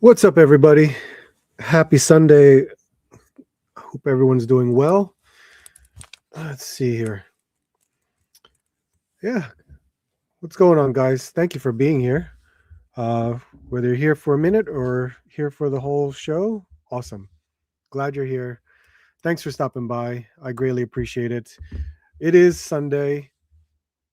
What's up, everybody? Happy Sunday. Hope everyone's doing well. Let's see here. Yeah, what's going on, guys? Thank you for being here. Uh, whether you're here for a minute or here for the whole show, awesome. Glad you're here. Thanks for stopping by. I greatly appreciate it. It is Sunday.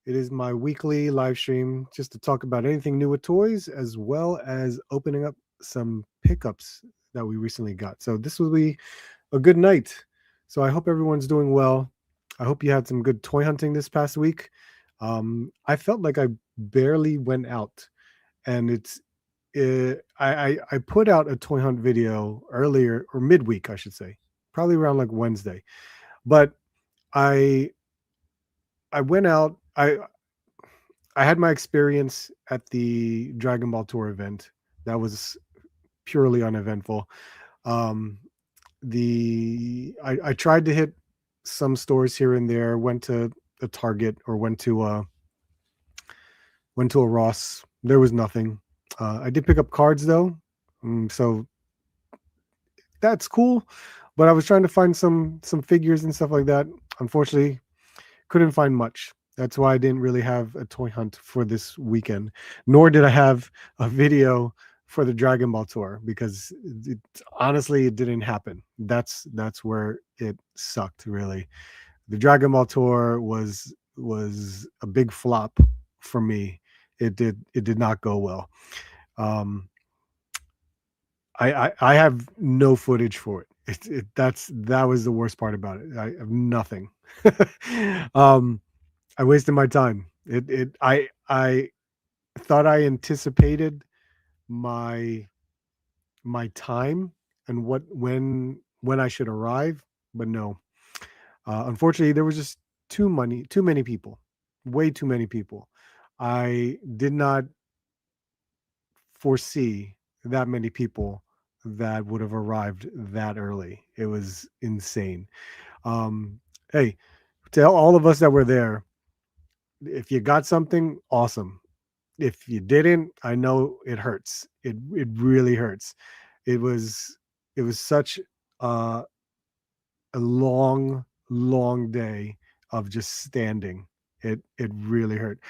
It is my weekly live stream just to talk about anything new with toys, as well as opening up some pickups that we recently got. So this will be a good night. So I hope everyone's doing well. I hope you had some good toy hunting this past week. I felt like I barely went out, and I put out a toy hunt video earlier, or midweek, I should say, probably around like Wednesday. But I I went out. I had my experience at the Dragon Ball Tour event. That was purely uneventful. Um, I tried to hit some stores here and there. Went to a Target or went to a Ross. There was nothing. I did pick up cards though, so that's cool. But I was trying to find some figures and stuff like that. Unfortunately, couldn't find much. That's why I didn't really have a toy hunt for this weekend, nor did I have a video for the Dragon Ball tour because honestly it didn't happen. That's where it sucked really. The Dragon Ball tour was a big flop for me. It did not go well. Um, I have no footage for it. That was the worst part about it. I have nothing. um, I wasted my time. I thought I anticipated my my time and when I should arrive, but no. Unfortunately, there was just too many people, way too many people. I did not foresee that many people that would have arrived that early. It was insane. Hey, tell all of us that were there, if you got something, awesome. If you didn't, I know it hurts. It really hurts. It was it was such uh, a long day of just standing. It really hurt.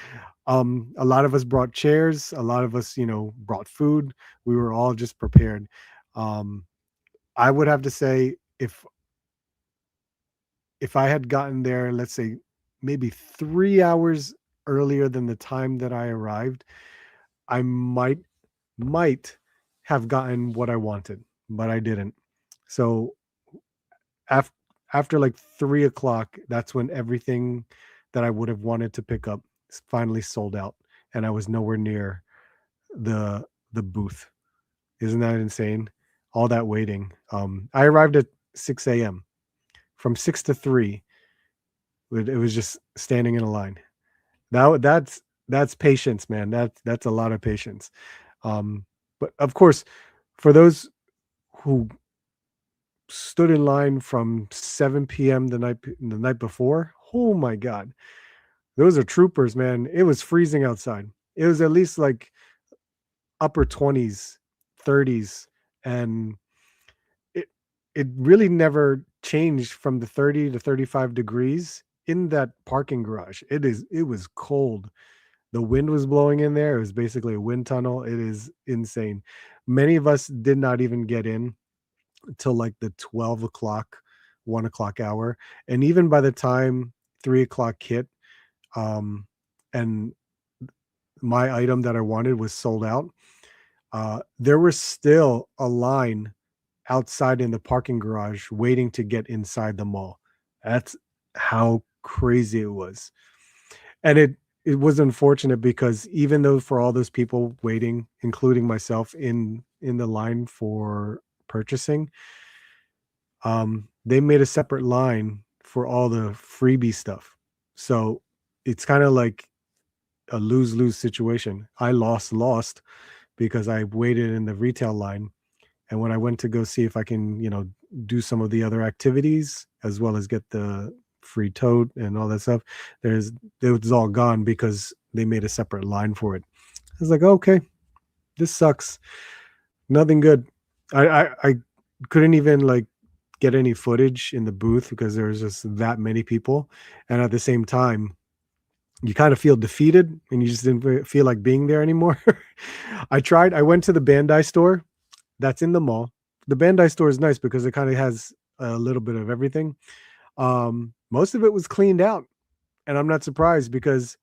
A lot of us brought chairs. A lot of us, brought food. We were all just prepared. Um, I would have to say if I had gotten there, let's say maybe 3 hours earlier than the time that I arrived, I might have gotten what I wanted, but I didn't. So after like 3 o'clock, that's when everything that I would have wanted to pick up finally sold out, and I was nowhere near the booth. Isn't that insane? All that waiting. I arrived at 6 a.m. From 6 to 3, it was just standing in a line. That's patience, man. That's a lot of patience. But of course, for those who stood in line from 7 p.m. the night before, oh my god, those are troopers, man. It was freezing outside. It was at least like upper 20s, 30s, and it it really never changed from the 30 to 35 degrees in that parking garage. It was cold. The wind was blowing in there. It was basically a wind tunnel. It is insane. Many of us did not even get in till like the 12 o'clock, 1 o'clock hour. And even by the time 3 o'clock hit, um, and my item that I wanted was sold out, there was still a line outside in the parking garage waiting to get inside the mall. That's how crazy it was. And it was unfortunate because even though for all those people waiting, including myself in the line for purchasing, they made a separate line for all the freebie stuff. So it's kind of like a lose-lose situation. I lost because I waited in the retail line, and when I went to go see if I can, do some of the other activities as well as get the free tote and all that stuff, it was all gone because they made a separate line for it. I was like, okay, this sucks. Nothing good. I couldn't even like get any footage in the booth because there was just that many people, and at the same time, you kind of feel defeated and you just didn't feel like being there anymore. I tried. I went to the Bandai store that's in the mall. The Bandai store is nice because it kind of has a little bit of everything. Most of it was cleaned out, and I'm not surprised because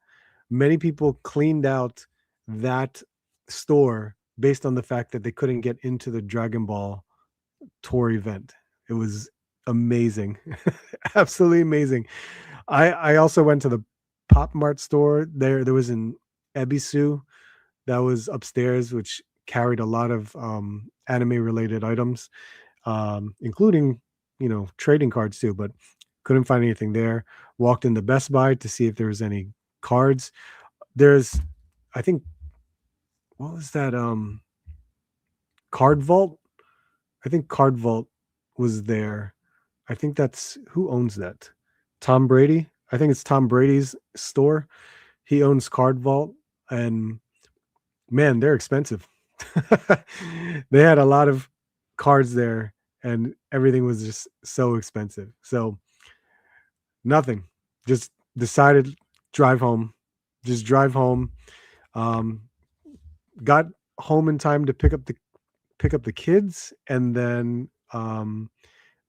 many people cleaned out that store based on the fact that they couldn't get into the Dragon Ball tour event. It was amazing. Absolutely amazing. I also went to the Pop Mart store. There was an Ebisu that was upstairs, which carried a lot of anime related items, including trading cards too. But couldn't find anything there. Walked into Best Buy to see if there was any cards. There's, I think, what was that? Card Vault. I think Card Vault was there. I think that's who owns that. Tom Brady. I think it's Tom Brady's store. He owns Card Vault, and man, they're expensive. They had a lot of cards there, and everything was just so expensive. So nothing. Just decided drive home. Just drive home. Um, got home in time to pick up the kids, and then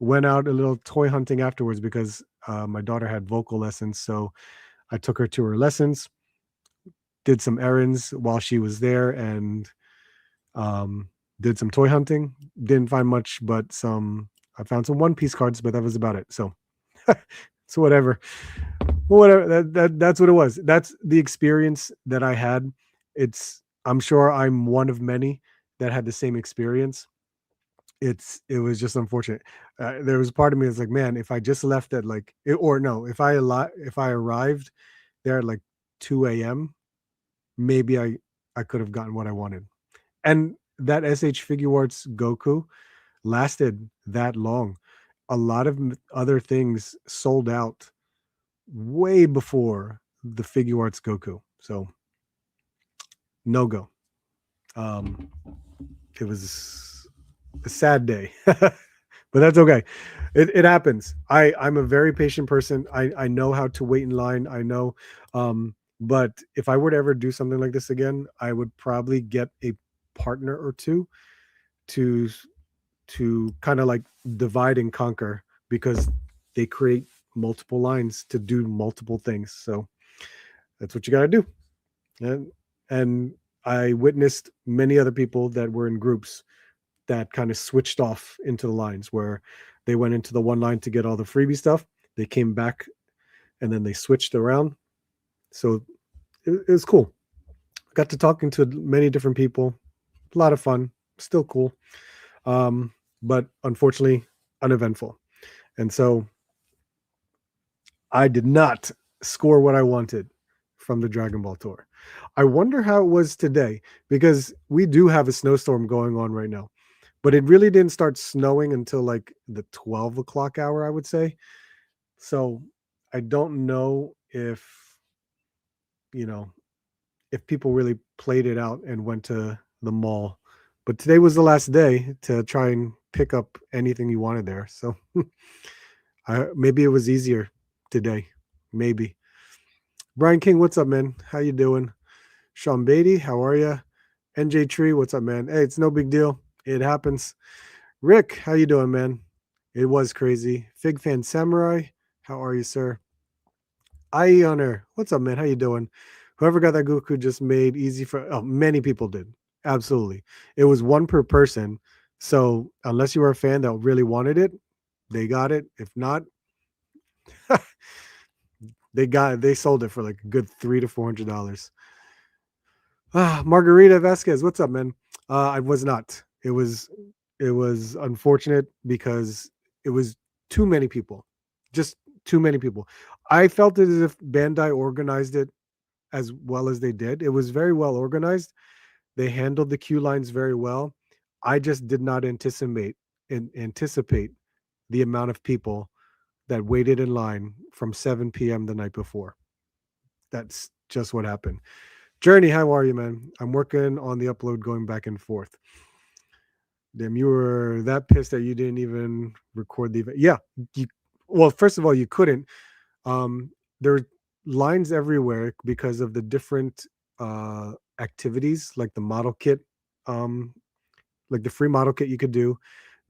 went out a little toy hunting afterwards because my daughter had vocal lessons. So I took her to her lessons, did some errands while she was there, and um, did some toy hunting. Didn't find much, but I found some One Piece cards, but that was about it. So, so whatever. Well, whatever. That's what it was. That's the experience that I had. I'm sure I'm one of many that had the same experience. It was just unfortunate. There was a part of me that's like, man, if I just left at like, or no, if I arrived there at like 2 a.m., maybe I could have gotten what I wanted. And that SH Figure Arts Goku lasted that long. A lot of other things sold out way before the Figure Arts Goku. So no go. Um, it was a sad day, but that's okay. It happens. I'm a very patient person. I know how to wait in line. I know, but if I were to ever do something like this again, I would probably get a partner or two to kind of like divide and conquer because they create multiple lines to do multiple things. So that's what you got to do. And I witnessed many other people that were in groups that kind of switched off into the lines where they went into the one line to get all the freebie stuff. They came back and then they switched around. So it was cool. Got to talking to many different people. A lot of fun. Still cool. But unfortunately uneventful. And so I did not score what I wanted from the Dragon Ball Tour. I wonder how it was today because we do have a snowstorm going on right now, but it really didn't start snowing until like the 12 o'clock hour, I would say. So I don't know you know, if people really played it out and went to the mall. But today was the last day to try and pick up anything you wanted there. So maybe it was easier today. Maybe. Brian King, what's up, man? How you doing? Sean Beatty, how are you? NJ Tree, what's up, man? Hey, it's no big deal. It happens. Rick, how you doing, man? It was crazy. Fig Fan Samurai, how are you, sir? IE Honor, what's up, man? How you doing? Whoever got that Goku just made easy for many people did. Absolutely. It was one per person. So unless you were a fan that really wanted it, they got it. If not, they sold it for like a good $300 to $400. Margarita Vasquez, what's up, man? I was not. It was unfortunate because it was too many people, just too many people. I felt as if Bandai organized it as well as they did. It was very well organized. They handled the queue lines very well. I just did not anticipate the amount of people that waited in line from 7 p.m. the night before. That's just what happened. Journey, how are you, man? I'm working on the upload going back and forth. Damn, you were that pissed that you didn't even record the event. Yeah, you. Well, first of all, you couldn't. Um, there were lines everywhere because of the different uh, activities, like the model kit, um, like the free model kit you could do,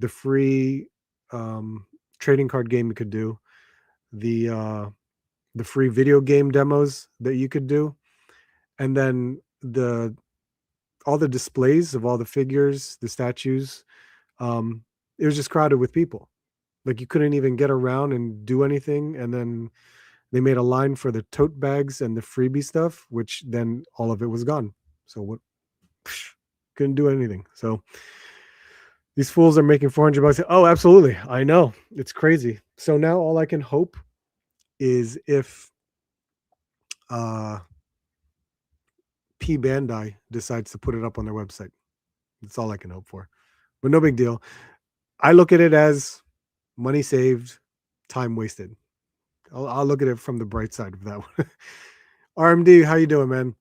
the free um, trading card game you could do, the uh, the free video game demos that you could do, and then the all the displays of all the figures, the statues. Um, it was just crowded with people. Like you couldn't even get around and do anything. And then they made a line for the tote bags and the freebie stuff, which then all of it was gone. So what? Psh, couldn't do anything. So these fools are making 400 bucks. Oh, absolutely. I know. It's crazy. So now all I can hope is if uh, P Bandai decides to put it up on their website. That's all I can hope for. But no big deal. I look at it as money saved, time wasted. I'll look at it from the bright side of that one. RMD, how you doing, man?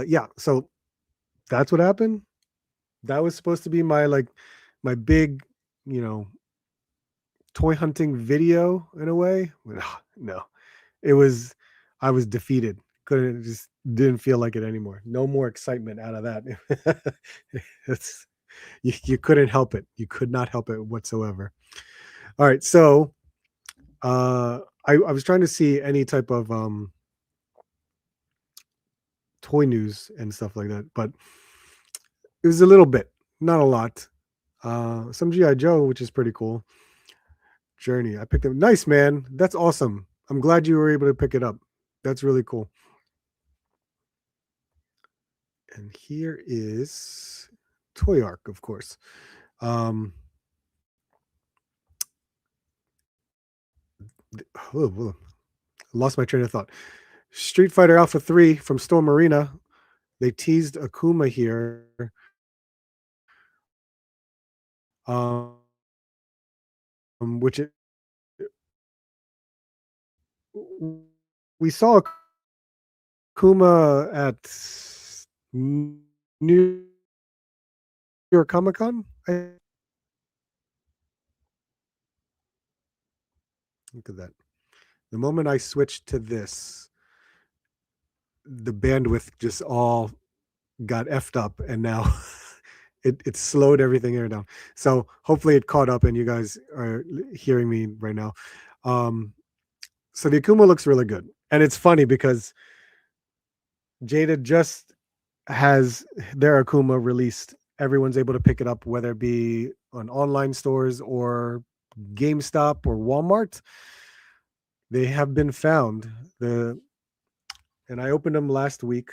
Yeah, so that's what happened. That was supposed to be my my big, you know, toy hunting video in a way. No, it was. I was defeated. Couldn't just didn't feel like it anymore. No more excitement out of that. it's you couldn't help it. You could not help it whatsoever. All right, so I was trying to see any type of toy news and stuff like that, but it was a little bit, not a lot. Some GI Joe, which is pretty cool. Journey, I picked up. Nice, man. That's awesome. I'm glad you were able to pick it up. That's really cool. And here is Toy Arc, of course. Um, oh, oh, lost my train of thought. Street Fighter Alpha 3 from Storm Arena. They teased Akuma here. Which it, we saw Akuma at New York Comic Con. Look at that. The moment I switched to this, the bandwidth just all got effed up, and now it slowed everything here down. So hopefully it caught up, and you guys are hearing me right now. Um, so the Akuma looks really good, and it's funny because Jada just has their Akuma released. Everyone's able to pick it up, whether it be on online stores or GameStop or Walmart. They have been found. The and I opened them last week.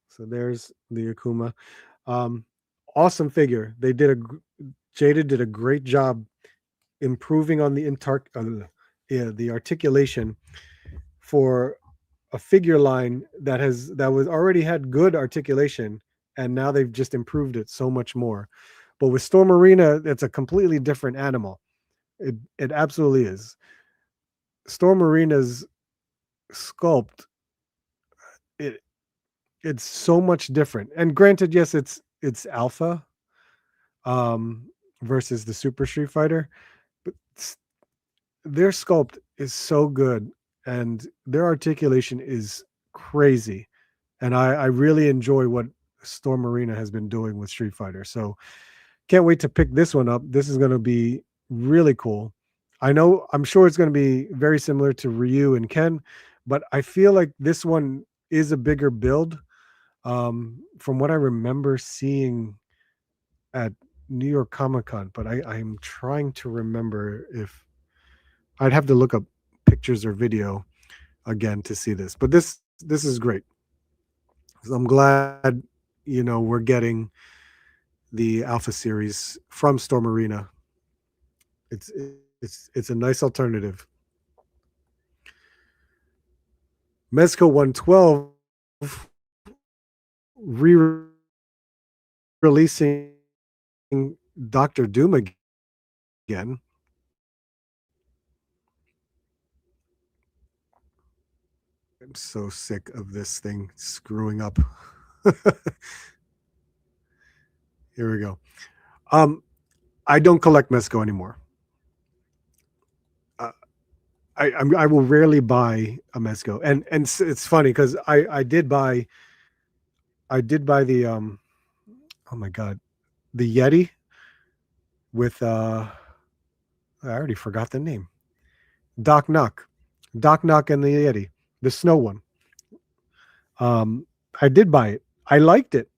So there's the Akuma. Um, awesome figure. Jada did a great job improving on yeah, the articulation for a figure line that was already had good articulation, and now they've just improved it so much more. But with Storm Arena, it's a completely different animal. It absolutely is. Storm Arena's sculpt, it it's so much different. And granted, yes, it's alpha um versus the Super Street Fighter, but their sculpt is so good and their articulation is crazy. And I really enjoy what Storm Arena has been doing with Street Fighter. So can't wait to pick this one up. This is going to be really cool. I'm sure it's going to be very similar to Ryu and Ken, but I feel like this one is a bigger build. From what I remember seeing at New York Comic Con, but I'm trying to remember if I'd have to look up pictures or video again to see this. But this is great. So I'm glad we're getting the Alpha series from Storm Arena. It's it's a nice alternative. Mezco 112 re-releasing Doctor Doom again. I'm so sick of this thing screwing up. Here we go. Um, I don't collect Mezco anymore. Uh, I will rarely buy a Mezco, and it's funny because I did buy the oh my god, the Yeti with I already forgot the name. Doc Knock, Doc Knock and the Yeti, the snow one. Um, I did buy it. I liked it.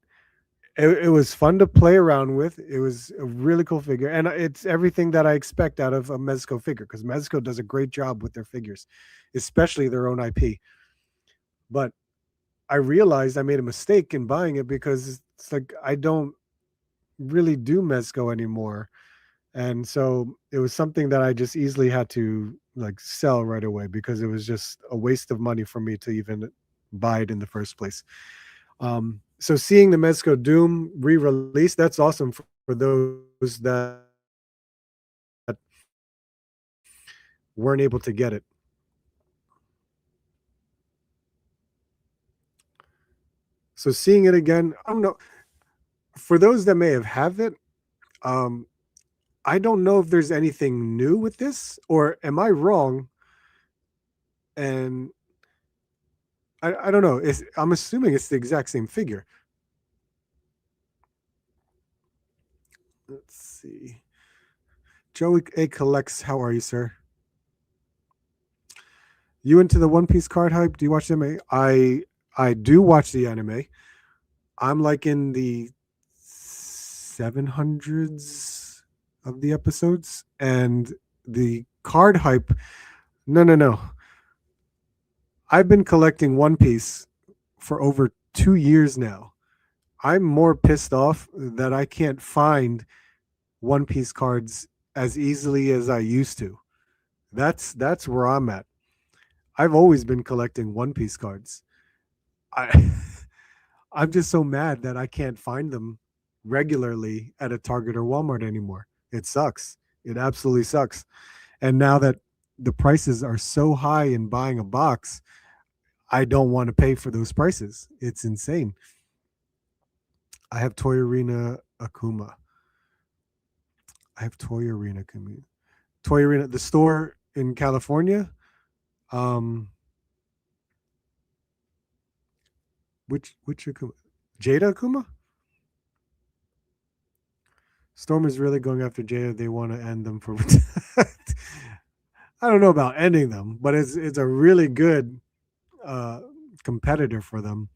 It was fun to play around with. It was a really cool figure, and it's everything that I expect out of a Mezco figure because Mezco does a great job with their figures, especially their own IP. But I realized I made a mistake in buying it because it's like I don't really do Mezco anymore, and so it was something that I just easily had to like sell right away because it was just a waste of money for me to even buy it in the first place. So seeing the Mezco Doom re-release, that's awesome for those that weren't able to get it. So seeing it again, I don't know. For those that may have it, um, I don't know if there's anything new with this, or am I wrong? And I don't know. I'm assuming it's the exact same figure. Let's see. Joey A collects. How are you, sir? You into the One Piece card hype? Do you watch the anime? I do watch the anime. I'm like in the 700s of the episodes, and the card hype. No, no, no. I've been collecting One Piece for over 2 years now. I'm more pissed off that I can't find One Piece cards as easily as I used to. That's where I'm at. I've always been collecting One Piece cards. I I'm just so mad that I can't find them regularly at a Target or Walmart anymore. It sucks. It absolutely sucks. And now that the prices are so high in buying a box, I don't want to pay for those prices. It's insane. I have Toy Arena Akuma. I have Toy Arena Akuma. Toy Arena, the store in California. Um, which Akuma? Jada Akuma? Storm is really going after Jada. They want to end them for. I don't know about ending them, but it's a really good uh, competitor for them.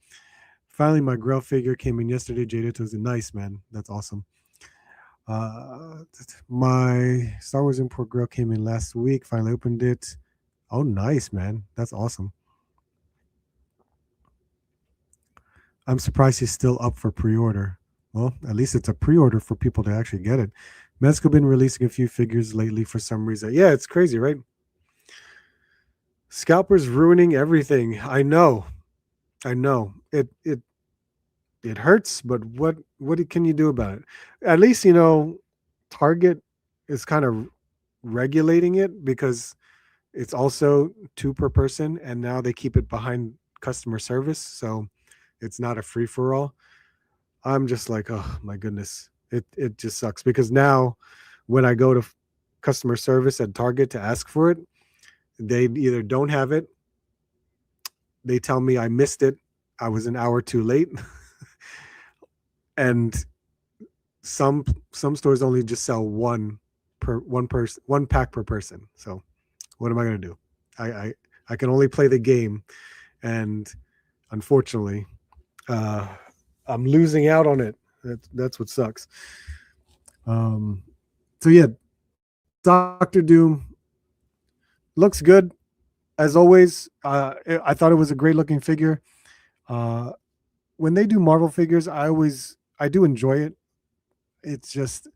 Finally, my Grail figure came in yesterday. Jada was nice, man. That's awesome. My Star Wars import Grail came in last week. Finally opened it. Oh, nice, man. That's awesome. I'm surprised he's still up for pre-order. Well, at least it's a pre-order for people to actually get it. Mezco been releasing a few figures lately for some reason. Yeah, it's crazy, right? Scalpers ruining everything. I know. I know. It hurts, but what can you do about it? At least Target is kind of regulating it because it's also two per person, and now they keep it behind customer service, so it's not a free for all. I'm just like, oh my goodness, it just sucks because now when I go to customer service at Target to ask for it, they either don't have it, they tell me I missed it, I was an hour too late, and some stores only just sell one pack per person. So what am I going to do? I, I I can only play the game, and unfortunately, uh, I'm losing out on it. That's what sucks. Um, so yeah, Doctor Doom looks good as always. I thought it was a great looking figure. Uh, when they do Marvel figures, I do enjoy it. It's just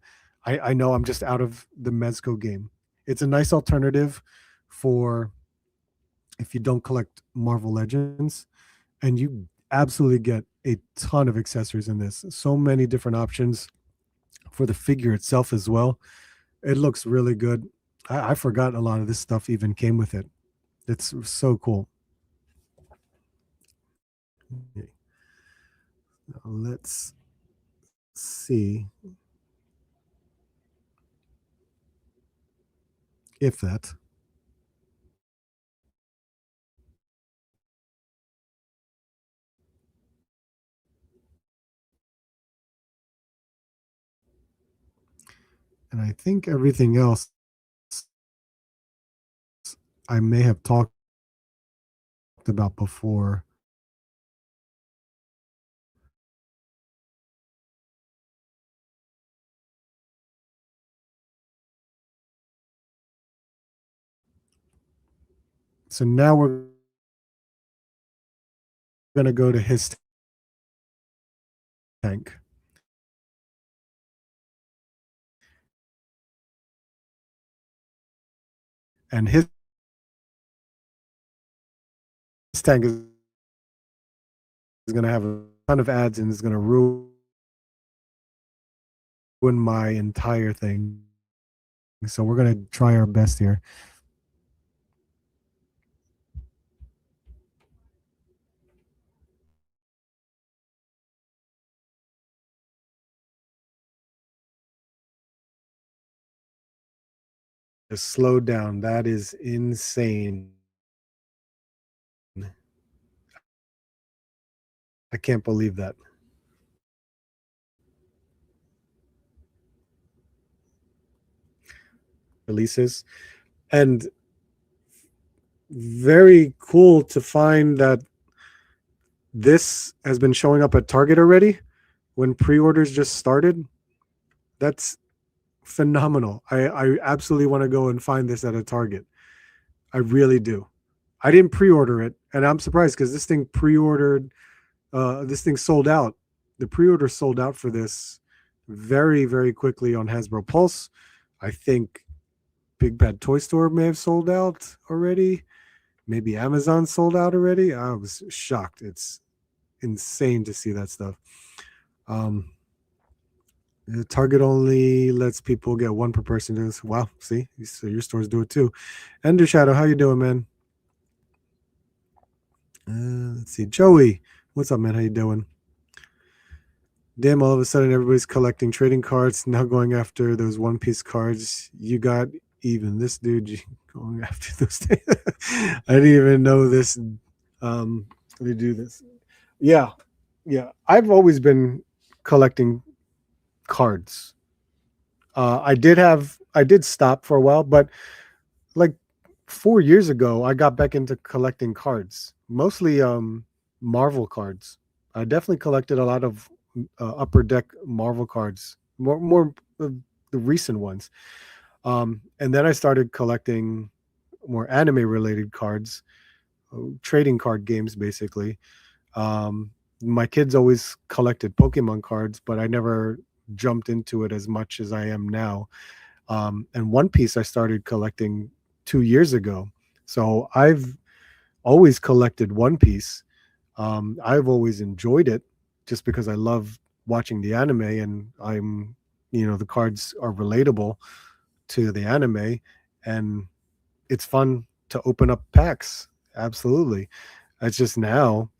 I know I'm just out of the Mezco game. It's a nice alternative for if you don't collect Marvel Legends, and you absolutely get a ton of accessories in this. So many different options for the figure itself as well. It looks really good. I forgot a lot of this stuff even came with it. It's so cool. Okay. Now let's see if that. And I think everything else I may have talked about before. So now we're going to go to his tank. And his tank is going to have a ton of ads and is going to ruin my entire thing. So we're going to try our best here. Just slow down. That is insane. I can't believe that. Releases. And very cool to find that this has been showing up at Target already when pre-orders just started. That's phenomenal. I absolutely want to go and find this at a Target. I really do. I didn't pre-order it, and I'm surprised because this thing pre-ordered. This thing sold out. The pre-order sold out for this very, very quickly on Hasbro Pulse. I think Big Bad Toy Store may have sold out already. Maybe Amazon sold out already. I was shocked. It's insane to see that stuff. Target only lets people get one per person. Wow, see, so your stores do it too. Ender Shadow, how you doing, man? Let's see, Joey, what's up, man? How you doing? Damn, all of a sudden everybody's collecting trading cards, now going after those One Piece cards. You got even this dude going after those things. I didn't even know this. They do this. Yeah, yeah. I've always been collecting cards. I did stop for a while, but like 4 years ago, I got back into collecting cards, mostly Marvel cards. I definitely collected a lot of Upper Deck Marvel cards, more of the recent ones. And then I started collecting more anime related cards, trading card games, basically. My kids always collected Pokemon cards, but I never jumped into it as much as I am now. And One Piece I started collecting 2 years ago. So I've always collected One Piece. I've always enjoyed it just because I love watching the anime and the cards are relatable to the anime and it's fun to open up packs. Absolutely. It's just now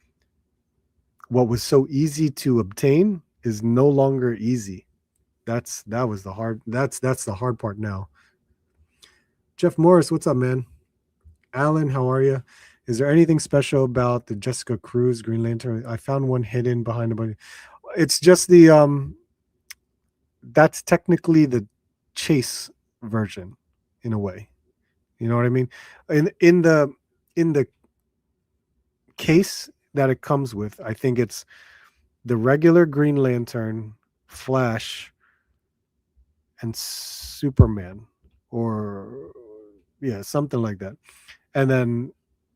what was so easy to obtain is no longer easy. That's the hard part now. Jeff Morris, what's up, man? Alan, how are you? Is there anything special about the Jessica Cruz Green Lantern? I found one hidden behind a bunch. It's just the that's technically the chase version in a way. You know what I mean? In the case that it comes with, I think it's the regular Green Lantern, Flash, and Superman, or yeah, something like that. And then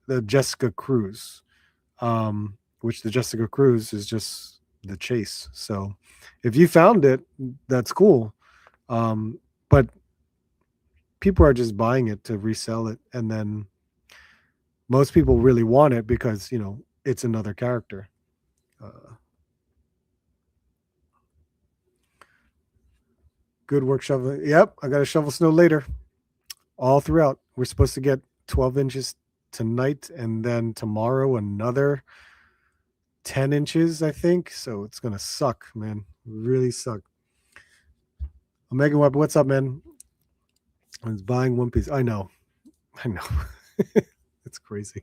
the Jessica Cruz, which the Jessica Cruz is just the chase. So if you found it, that's cool. But people are just buying it to resell it, and then most people really want it because it's another character. Uh, Good work shoveling. Yep, I got to shovel snow later. All throughout. We're supposed to get 12 inches tonight, and then tomorrow another 10 inches, I think. So it's gonna suck, man. Really suck. Omega Web, what's up, man? I was buying One Piece. I know. It's crazy.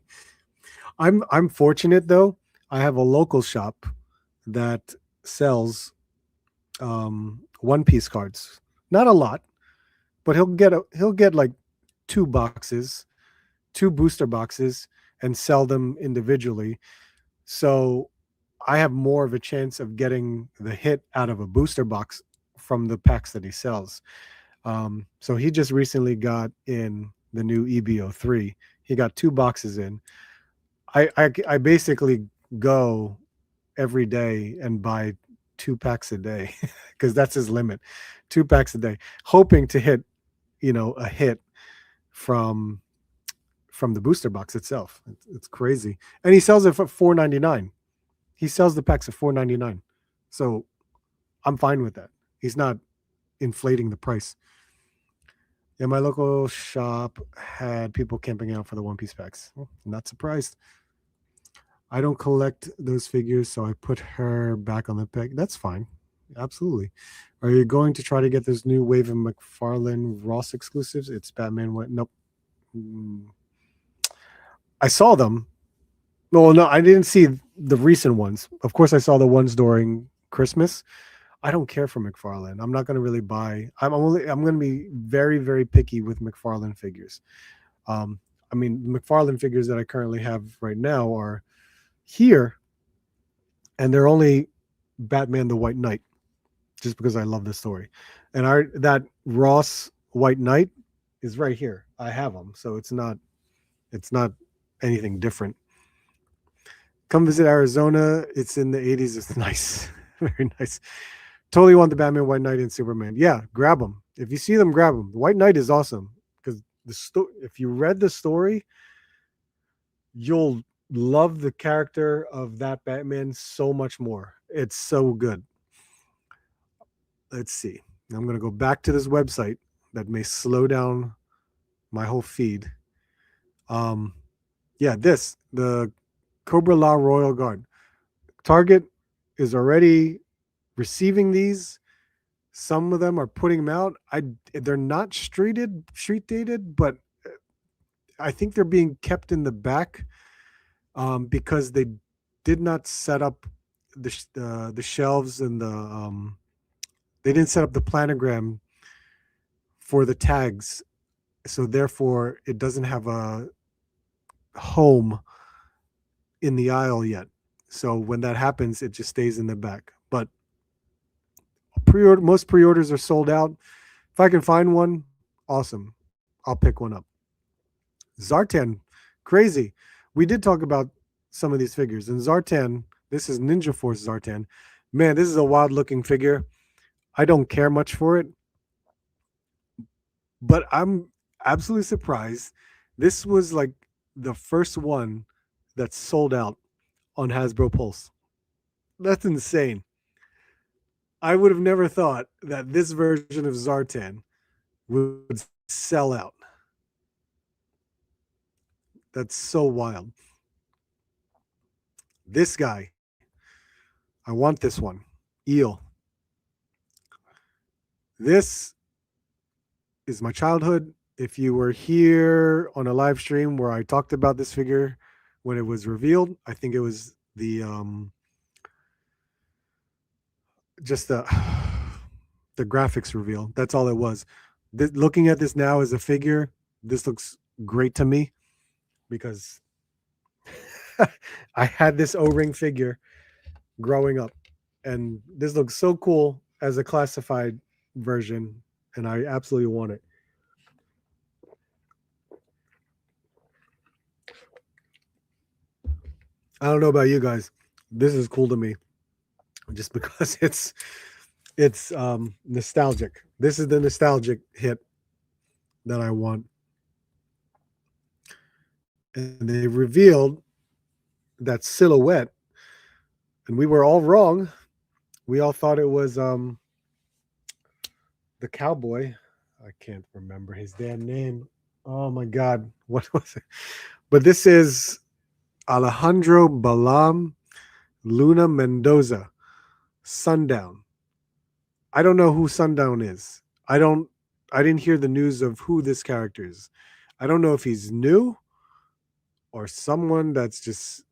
I'm fortunate though. I have a local shop that sells One Piece cards. Not a lot, but he'll get like two boxes, two booster boxes, and sell them individually. So I have more of a chance of getting the hit out of a booster box from the packs that he sells. So he just recently got in the new EBO3. He got two boxes in. I basically go every day and buy two packs a day because that's his limit, two packs a day, hoping to hit a hit from from the booster box itself. It's crazy, and he sells it for $4.99. He sells the packs at $4.99, so I'm fine with that. He's not inflating the price. Yeah, my local shop had people camping out for the One Piece packs. Well, I'm not surprised. I don't collect those figures, so I put her back on the pick. That's fine. Absolutely. Are you going to try to get this new wave of McFarlane Ross exclusives? It's Batman. What? Nope. I saw them. Well, no, I didn't see the recent ones. Of course, I saw the ones during Christmas. I don't care for McFarlane. I'm not going to really buy. I'm going to be very very picky with McFarlane figures. I mean, McFarlane figures that I currently have right now are here, and they're only Batman the White Knight, just because I love the story. And that Ross White Knight is right here. I have them, so it's not anything different. Come visit Arizona. It's in the 80s. It's nice. Very nice. Totally want the Batman, White Knight, and Superman. Yeah, grab them. If you see them, grab them. The White Knight is awesome because if you read the story, you'll love the character of that Batman so much more. It's so good. Let's see. I'm going to go back to this website that may slow down my whole feed. Yeah, the Cobra La Royal Guard. Target is already receiving these. Some of them are putting them out. They're not street dated, but I think they're being kept in the back because they did not set up the shelves and they didn't set up the planogram for the tags, so therefore it doesn't have a home in the aisle yet. So when that happens, it just stays in the back. But most pre-orders are sold out. If I can find one, awesome. I'll pick one up. Zartan, crazy. We did talk about some of these figures. And Zartan, this is Ninja Force Zartan. Man, this is a wild looking figure. I don't care much for it, but I'm absolutely surprised. This was like the first one that sold out on Hasbro Pulse. That's insane. I would have never thought that this version of Zartan would sell out. That's so wild. This guy, I want this one. Eel. This is my childhood. If you were here on a live stream where I talked about this figure when it was revealed, I think it was the just the graphics reveal. That's all it was. Looking at this now as a figure, this looks great to me because I had this O-ring figure growing up, and this looks so cool as a classified version, and I absolutely want it. I don't know about you guys. This is cool to me just because it's nostalgic. This is the nostalgic hit that I want. And they revealed that silhouette, and we were all wrong. We all thought it was the cowboy. I can't remember his damn name. Oh my god, what was it? But this is Alejandro Balam Luna Mendoza, Sundown. I don't know who Sundown is. I didn't hear the news of who this character is. I don't know if he's new or someone that's just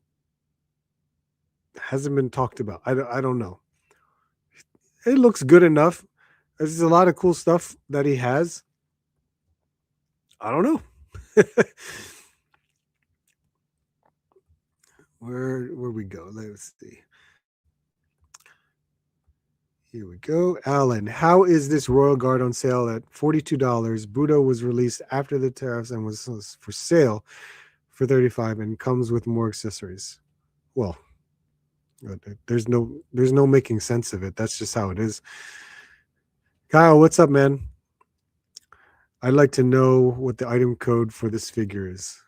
hasn't been talked about. I don't know. It looks good enough. There's a lot of cool stuff that he has. I don't know. Where we go? Let's see. Here we go. Alan, how is this Royal Guard on sale at $42? Budo was released after the tariffs and was for sale for 35 and comes with more accessories. Well, there's no making sense of it. That's just how it is. Kyle, what's up, man? I'd like to know what the item code for this figure is.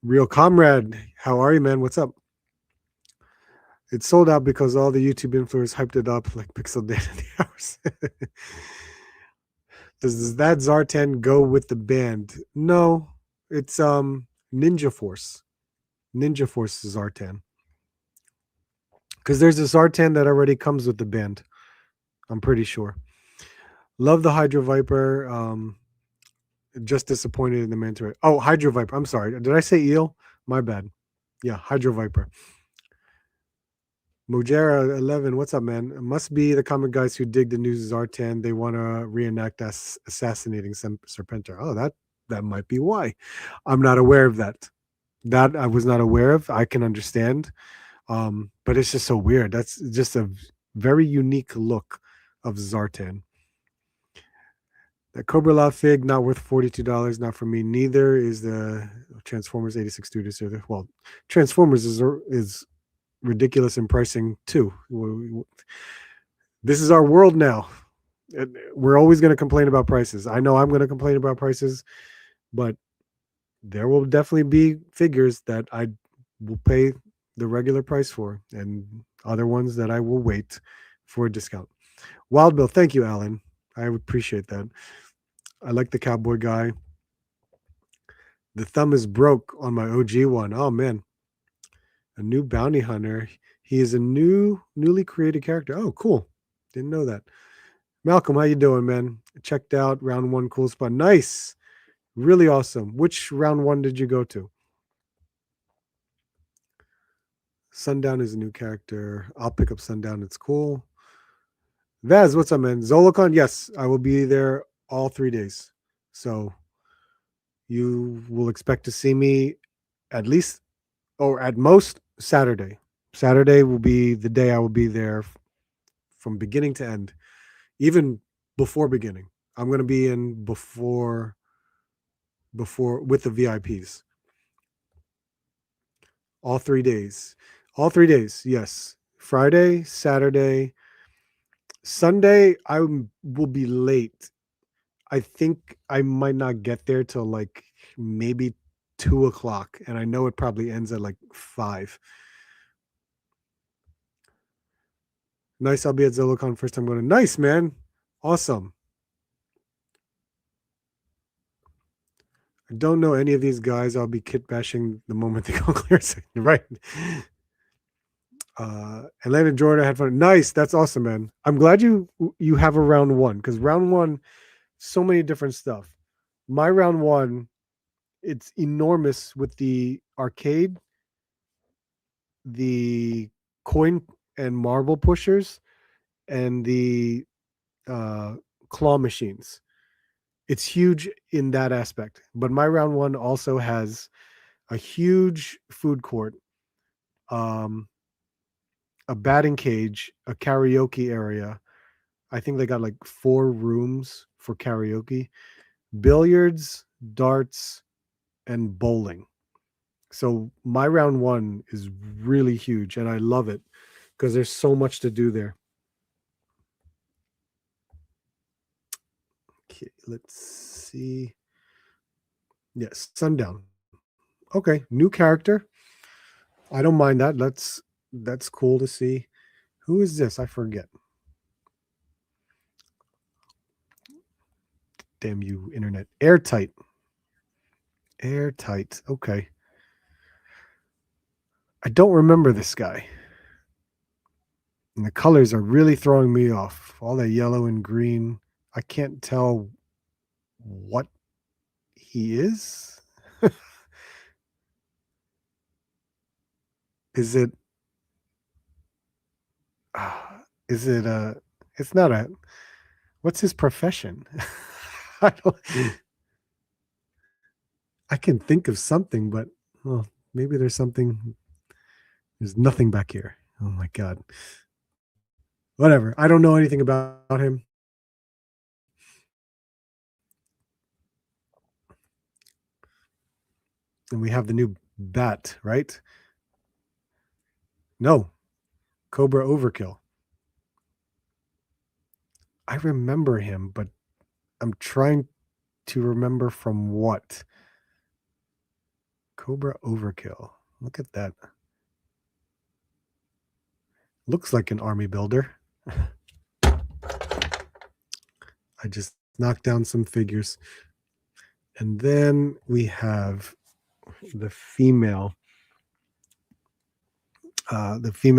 Real Comrade, how are you, man? What's up? It sold out because all the YouTube influencers hyped it up like Pixel Data the hours. Does that Zartan go with the band? No, it's Ninja Force. Ninja Force is Zartan. Because there's a Zartan that already comes with the band. I'm pretty sure. Love the Hydro Viper. Just disappointed in the Manta. Oh, Hydro Viper. I'm sorry. Did I say eel? My bad. Yeah, Hydro Viper. Mojera 11, what's up, man? It must be the comic guys who dig the news Zartan. They want to reenact us assassinating Serpentor. Oh, that might be why. I'm not aware of that. That I was not aware of. I can understand, but it's just so weird. That's just a very unique look of Zartan. That Cobra La fig not worth $42. Not for me. Neither is the Transformers 86 Studios. Well, Transformers is ridiculous in pricing too. This is our world now. We're always going to complain about prices. I know I'm going to complain about prices, but there will definitely be figures that I will pay the regular price for and other ones that I will wait for a discount. Wild Bill, thank you, Alan. I appreciate that. I like the cowboy guy. The thumb is broke on my OG one. Oh man. A new bounty hunter. He is a newly created character. Oh, cool. Didn't know that. Malcolm, how you doing, man? Checked out round one, cool spot. Nice. Really awesome. Which round one did you go to? Sundown is a new character. I'll pick up Sundown. It's cool. Vaz, what's up, man? Zolocon, yes, I will be there all 3 days. So you will expect to see me at least or at most Saturday. Saturday will be the day I will be there from beginning to end, even before beginning. I'm going to be in before with the VIPs. All 3 days. All 3 days. Yes. Friday, Saturday, Sunday I will be late. I think I might not get there till like maybe 2 o'clock, and I know it probably ends at like 5. Nice. I'll be at Zolocon first time going. Nice, man. Awesome. I don't know any of these guys. I'll be kit bashing the moment they go clear. Right. Atlanta, Georgia had fun. Nice. That's awesome, man. I'm glad you have a round one because round one, so many different stuff. My round one, it's enormous with the arcade, the coin and marble pushers, and the claw machines. It's huge in that aspect. But my round one also has a huge food court, um, a batting cage, a karaoke area. I think they got like 4 rooms for karaoke, billiards, darts, and bowling. So my round one is really huge and I love it because there's so much to do there. Okay, let's see. Yes, Sundown. Okay, new character. I don't mind that. That's cool to see. Who is this? I forget. Damn you, internet. Airtight. Airtight. Okay. I don't remember this guy. And the colors are really throwing me off. All that yellow and green. I can't tell what he is. Is it is it a it's not a what's his profession? I don't I can think of something, but well, maybe there's something. There's nothing back here. Oh my god. Whatever. I don't know anything about him. And we have the new bat, right? No, Cobra Overkill. I remember him, but I'm trying to remember from what. Cobra Overkill. Look at that. Looks like an army builder. I just knocked down some figures. And then we have the female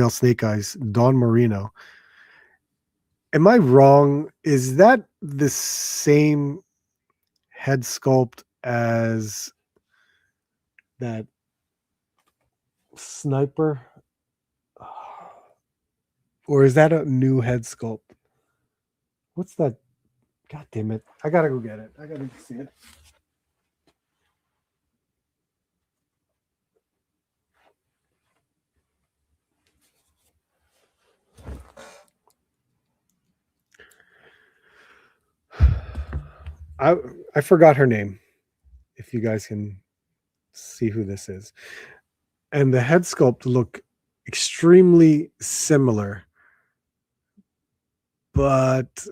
Snake Eyes, Dawn Marino. Am I wrong? Is that the same head sculpt as that sniper? Or is that a new head sculpt? What's that? God damn it. I gotta go get it. I gotta see it. I I forgot her name. If you guys can see who this is. And the head sculpt look extremely similar, but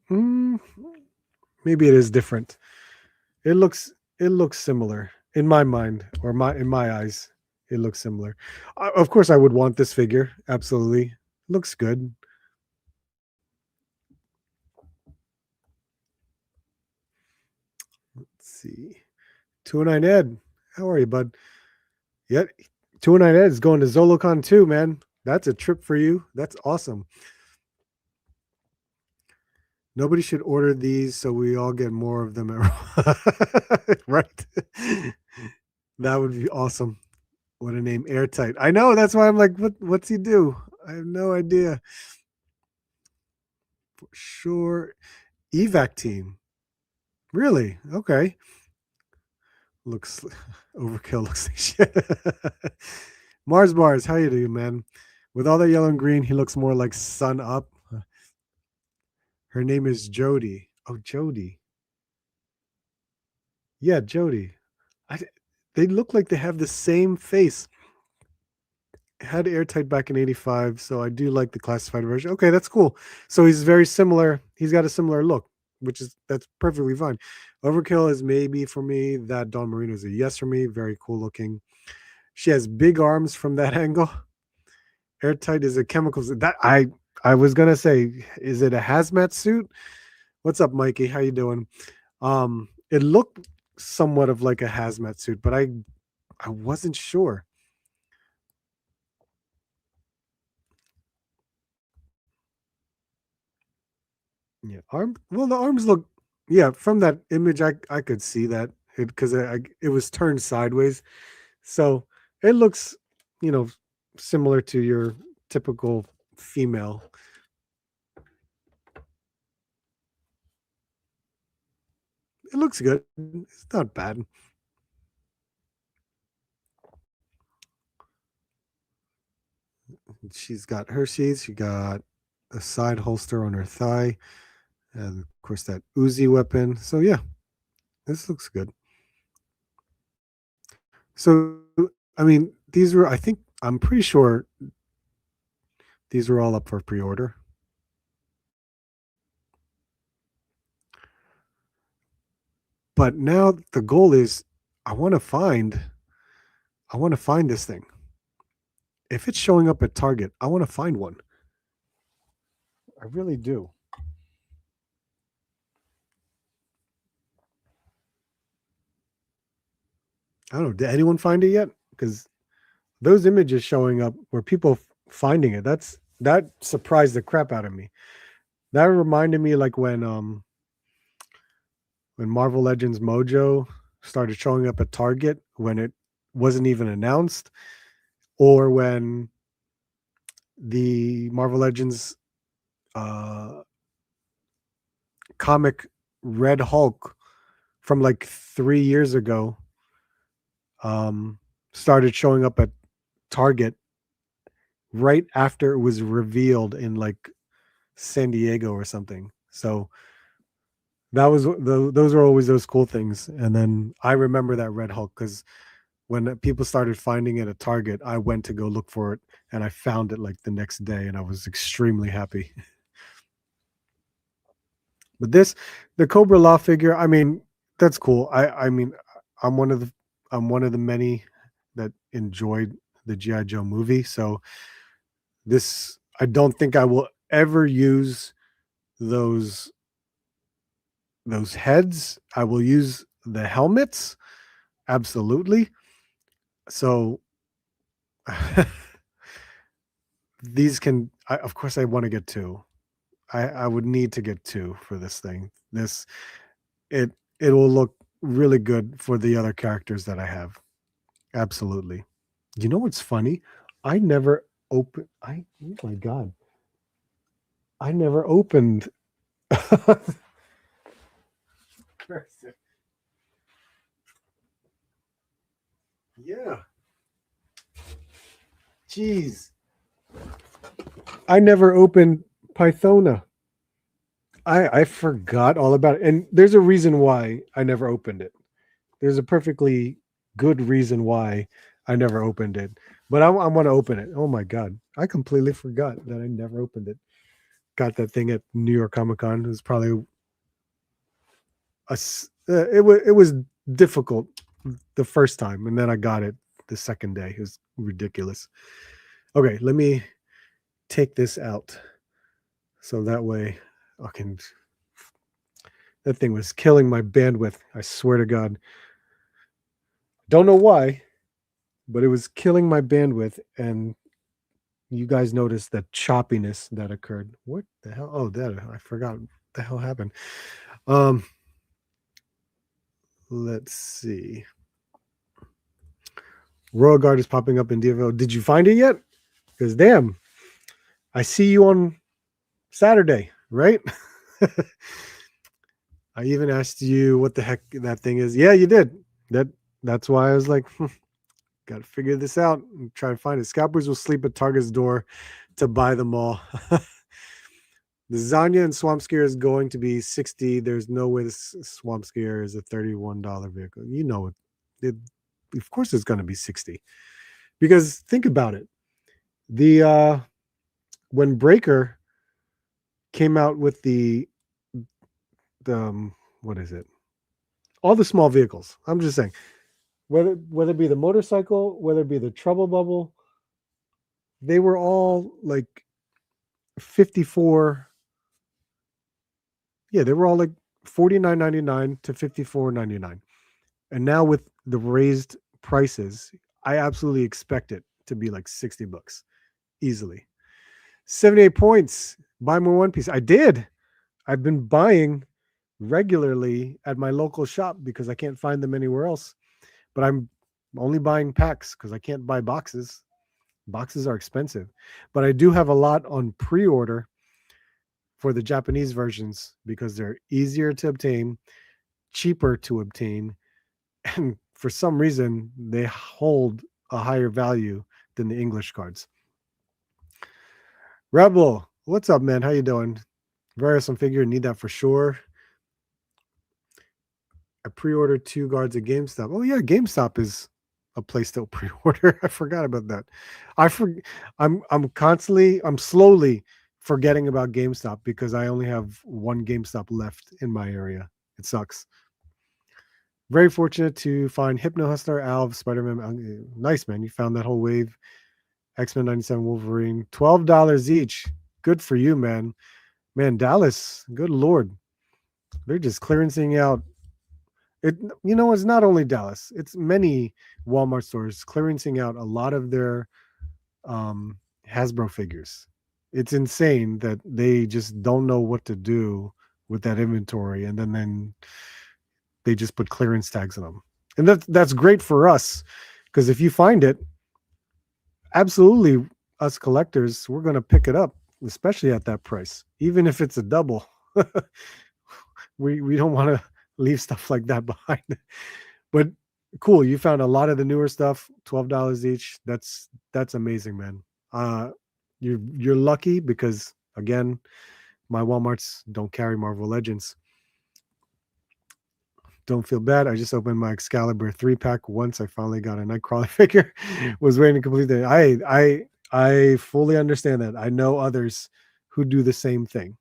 mm, maybe it is different. It looks similar in my mind, or in my eyes. It looks similar. Of course, I would want this figure. Absolutely, looks good. Let's see. 209 Ed, how are you, bud? Yeah, 209 Ed is going to ZoloCon too, man. That's a trip for you. That's awesome. Nobody should order these so we all get more of them right. That would be awesome. What a name, Airtight. I know, that's why I'm like, what's he do? I have no idea. For sure. Evac team. Really? Okay. Looks overkill looks like shit. Mars Bars, how you doing, man? With all that yellow and green, he looks more like Sun Up. Her name is Jody. Oh, Jody. Yeah, Jody. I, they look like they have the same face. Had Airtight back in '85, so I do like the classified version. Okay, that's cool. So he's very similar. He's got a similar look, that's perfectly fine. Overkill is maybe for me. That Dawn Marino is a yes for me. Very cool looking. She has big arms from that angle. Airtight is a chemicals that I was gonna say. Is it a hazmat suit? What's up, Mikey? How you doing? It looked somewhat of like a hazmat suit, but I wasn't sure. Yeah, Well, the arms look. Yeah, from that image, I could see that because it was turned sideways, so it looks, you know, similar to your typical female. It looks good. It's not bad. She's got Hershey's. She got a side holster on her thigh, and of course that Uzi weapon. So yeah, this looks good. So I mean, these were. I think I'm pretty sure these were all up for pre-order. But now the goal is I want to find this thing. If it's showing up at Target, I want to find one. I really do. I don't know. Did anyone find it yet? Because those images showing up where people finding it, that surprised the crap out of me. That reminded me like when Marvel Legends Mojo started showing up at Target when it wasn't even announced, or when the Marvel Legends uh, comic Red Hulk from like 3 years ago um, started showing up at Target right after it was revealed in like San Diego or something. So those are always those cool things. And then I remember that Red Hulk because when people started finding it at Target, I went to go look for it and I found it like the next day and I was extremely happy. But the Cobra Law figure, I mean, that's cool. I mean, I'm one of the I'm one of the many that enjoyed the GI Joe movie. So this I don't think I will ever use those those heads. I will use the helmets absolutely. So these can of course I want to get two. I would need to get two for this thing. This it it will look really good for the other characters that I have. Absolutely. You know what's funny? I never oh my god. I never opened Yeah. Jeez. I never opened Pythona. I forgot all about it. And there's a reason why I never opened it. There's a perfectly good reason why I never opened it. But I want to open it. Oh my god. I completely forgot that I never opened it. Got that thing at New York Comic Con. It was probably it was difficult the first time and then I got it the second day. It was ridiculous. Okay, let me take this out so that way I can. That thing was killing my bandwidth. I swear to God. Don't know why, but it was killing my bandwidth. And you guys noticed the choppiness that occurred. What the hell? Oh, that I forgot what the hell happened. Um, let's see. Royal Guard is popping up in DFL. Did you find it yet? Because damn, I see you on Saturday, right? I even asked you what the heck that thing is. Yeah, you did. That's why I was like, got to figure this out and try to find it. Scalpers will sleep at Target's door to buy them all. The Zanya and Swamp Scare is going to be 60. There's no way this Swamp Scare is a $31 vehicle. You know it. Of course it's going to be 60. Because think about it. The when Breaker came out with the what is it? All the small vehicles. I'm just saying, whether it be the motorcycle, whether it be the Trouble Bubble, they were all like 54. Yeah, they were all like $49.99 to $54.99. And now with the raised prices, I absolutely expect it to be like $60 easily. 78 points. Buy more One Piece. I did. I've been buying regularly at my local shop because I can't find them anywhere else. But I'm only buying packs because I can't buy boxes. Boxes are expensive. But I do have a lot on pre-order for the Japanese versions because they're easier to obtain, cheaper to obtain, and for some reason they hold a higher value than the English cards. Rebel, what's up, man? How you doing? Very awesome figure. Need that for sure. I pre-ordered 2 guards at GameStop. Oh yeah, GameStop is a place to pre-order. I forgot about that. I'm slowly forgetting about GameStop because I only have one GameStop left in my area. It sucks. Very fortunate to find Hypno Hustler, Alv, Spider-Man. Nice, man. You found that whole wave. X-Men 97 Wolverine. $12 each. Good for you, man. Man, Dallas, good Lord. They're just clearancing out It it's not only Dallas. It's many Walmart stores clearancing out a lot of their um, Hasbro figures. It's insane that they just don't know what to do with that inventory, and then they just put clearance tags on them. And that's great for us because if you find it, absolutely, us collectors, we're going to pick it up, especially at that price, even if it's a double. We don't want to leave stuff like that behind. But cool, you found a lot of the newer stuff, $12 each. That's amazing, man. You're lucky because again, my Walmarts don't carry Marvel Legends. Don't feel bad. I just opened my Excalibur 3-pack once. I finally got a Nightcrawler figure. Was waiting to complete it. I fully understand that. I know others who do the same thing.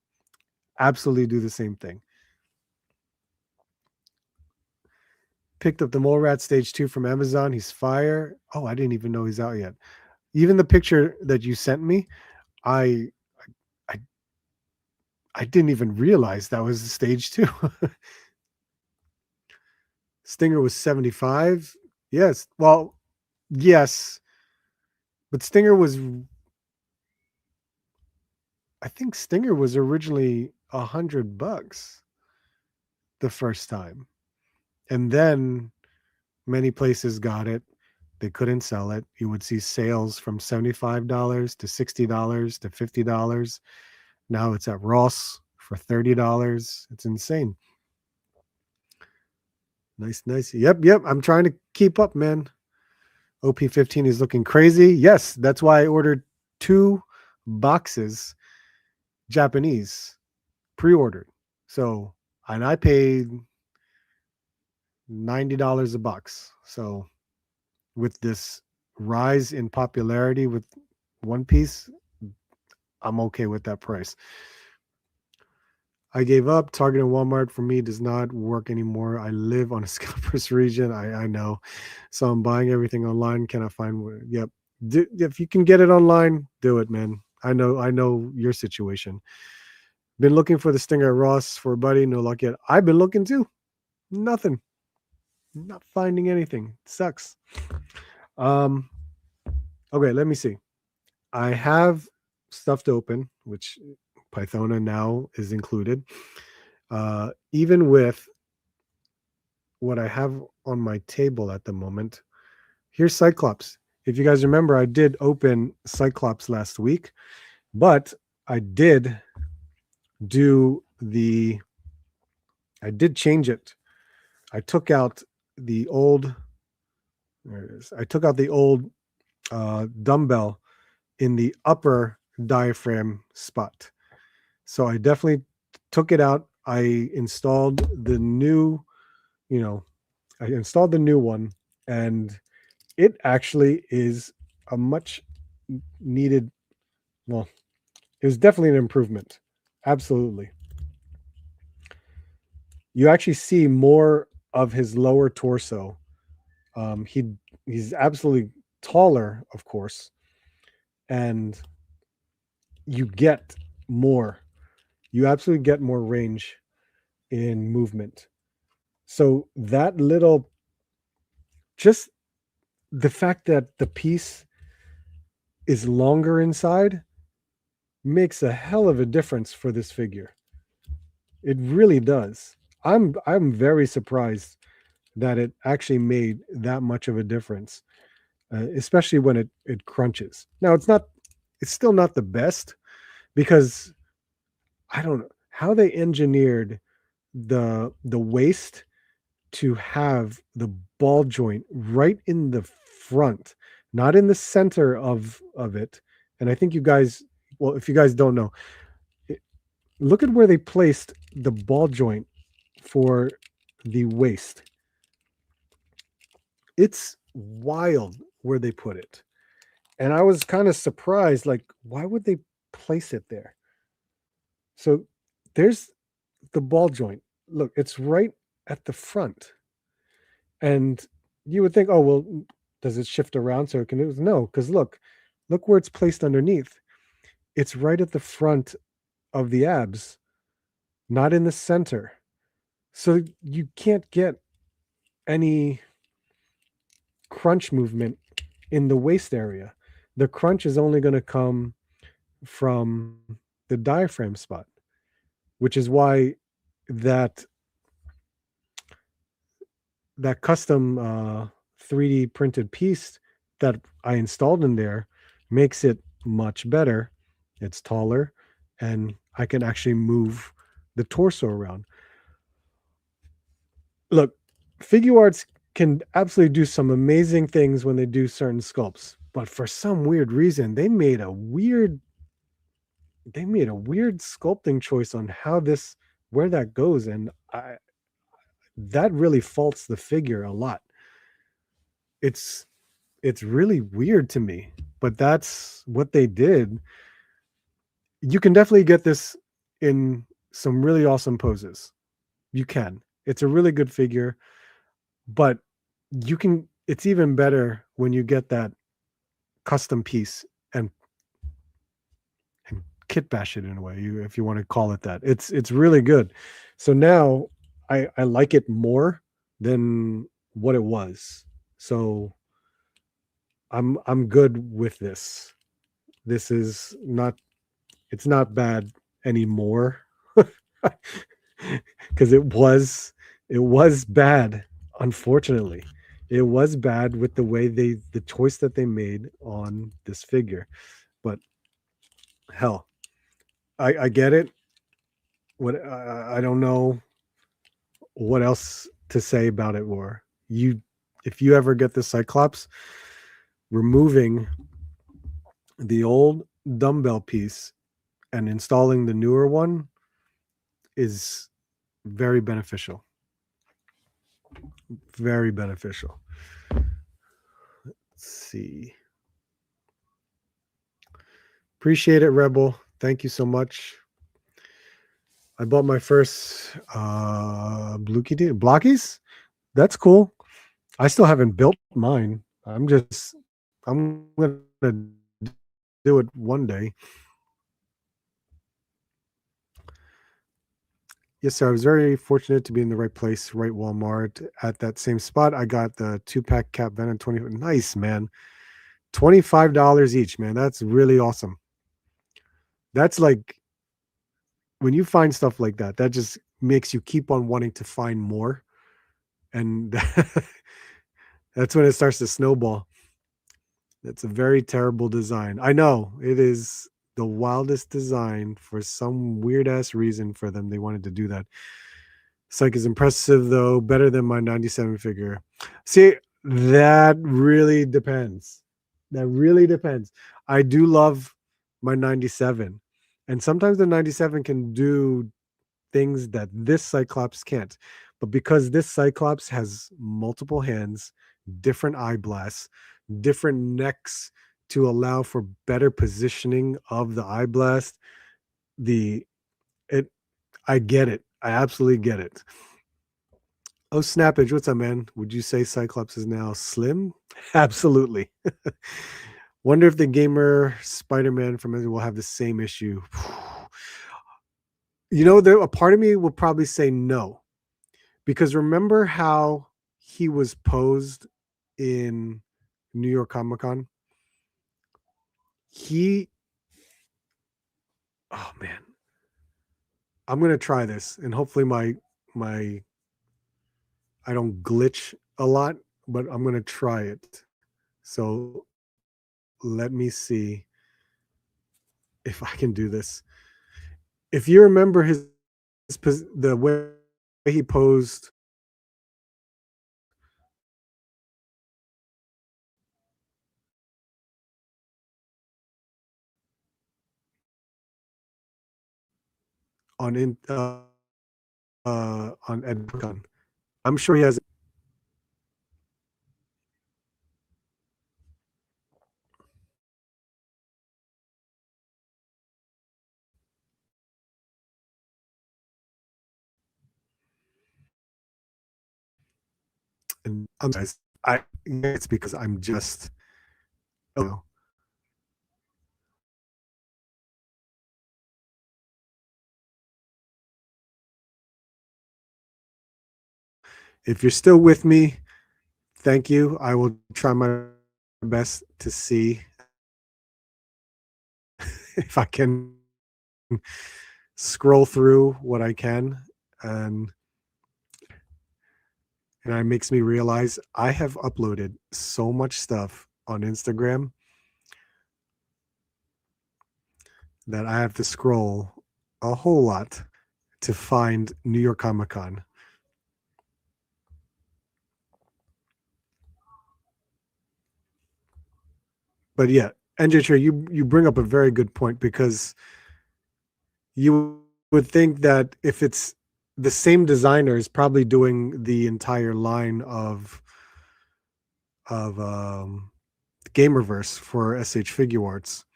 Absolutely do the same thing. Picked up the Mole Rat Stage 2 from Amazon. He's fire. Oh, I didn't even know he's out yet. Even the picture that you sent me, I I I didn't even realize that was the Stage 2. Stinger was 75. Yes. Well, yes. But I think Stinger was originally $100 the first time. And then many places got it. They couldn't sell it. You would see sales from $75 to $60 to $50. Now it's at Ross for $30. It's insane. Nice, nice. Yep. I'm trying to keep up, man. OP15 is looking crazy. Yes, that's why I ordered 2 boxes Japanese pre-ordered. So, and I paid $90 a box. So, with this rise in popularity with One Piece, I'm okay with that price. I gave up. Target and Walmart for me does not work anymore. I live on a Scalpers region. I know. So I'm buying everything online. Can I find one? Yep. If you can get it online, do it, man. I know your situation. Been looking for the Stinger at Ross for a buddy. No luck yet. I've been looking too. Nothing. Not finding anything. Sucks. Um, okay, let me see. I have stuff to open, which Pythona now is included. Even with what I have on my table at the moment, here's Cyclops. If you guys remember, I did open Cyclops last week, but I did change it. I took out the old, there it is. I took out the old dumbbell in the upper diaphragm spot. So I definitely took it out. I installed the new, I installed the new one, and it actually is a much needed, well, it was definitely an improvement. Absolutely. You actually see more of his lower torso. He's absolutely taller, of course, and you get more. You absolutely get more range in movement. So that little, just the fact that the piece is longer inside makes a hell of a difference for this figure. It really does. I'm very surprised that it actually made that much of a difference, especially when it crunches. Now it's still not the best because I don't know how they engineered the waist to have the ball joint right in the front, not in the center of it. And I think you guys, well, if you guys don't know, look at where they placed the ball joint for the waist. It's wild where they put it. And I was kind of surprised, like, why would they place it there? So there's the ball joint. Look, it's right at the front. And you would think, oh, well, does it shift around so it can? No, because look where it's placed underneath. It's right at the front of the abs, not in the center. So you can't get any crunch movement in the waist area. The crunch is only going to come from the diaphragm spot, which is why that that custom 3D printed piece that I installed in there makes it much better. It's taller, and I can actually move the torso around. Look, Figuarts can absolutely do some amazing things when they do certain sculpts, but for some weird reason, they made a weird sculpting choice on how this where that goes, and that really faults the figure a lot. It's it's really weird to me, but that's what they did. You can definitely get this in some really awesome poses. You can. It's a really good figure, but it's even better when you get that custom piece and and kit bash it in a way, if you want to call it that. It's really good. So now I like it more than what it was. So I'm good with this. This is not it's not bad anymore. Because it was bad, unfortunately. It was bad with the choice that they made on this figure. But hell, I get it. What I don't know what else to say about it more. If you ever get the Cyclops, removing the old dumbbell piece and installing the newer one is very beneficial. Very beneficial. Let's see. Appreciate it, Rebel. Thank you so much. I bought my first Blockies. That's cool. I still haven't built mine. I'm gonna do it one day. Yes, sir. I was very fortunate to be in the right place, right Walmart at that same spot. I got the 2-pack Cap Venom 20. Nice, man. $25 each, man. That's really awesome. That's like when you find stuff like that, that just makes you keep on wanting to find more. And that's when it starts to snowball. That's a very terrible design. I know it is the wildest design for some weird ass reason for them. They wanted to do that. Psych is impressive though, better than my 97 figure. See, that really depends. That really depends. I do love my 97. And sometimes the 97 can do things that this Cyclops can't. But because this Cyclops has multiple hands, different eye blasts, different necks to allow for better positioning of the eye blast, the it I get it. I absolutely get it. Oh, Snappage, what's up, man? Would you say Cyclops is now slim? Absolutely. Wonder if the gamer Spider-Man from will have the same issue. A part of me will probably say no, because remember how he was posed in New York Comic Con? He, oh man, I'm gonna try this, and hopefully my I don't glitch a lot, but I'm gonna try it. So let me see if I can do this. If you remember the way he posed on on Ed Gun, I'm sure he has. And I'm guys, it's because I'm just oh If you're still with me, thank you. I will try my best to see if I can scroll through what I can, and and it makes me realize I have uploaded so much stuff on Instagram that I have to scroll a whole lot to find New York Comic Con. But yeah, NJ Trey, you bring up a very good point because you would think that if it's the same designer is probably doing the entire line of Gamerverse for SH Figure Arts.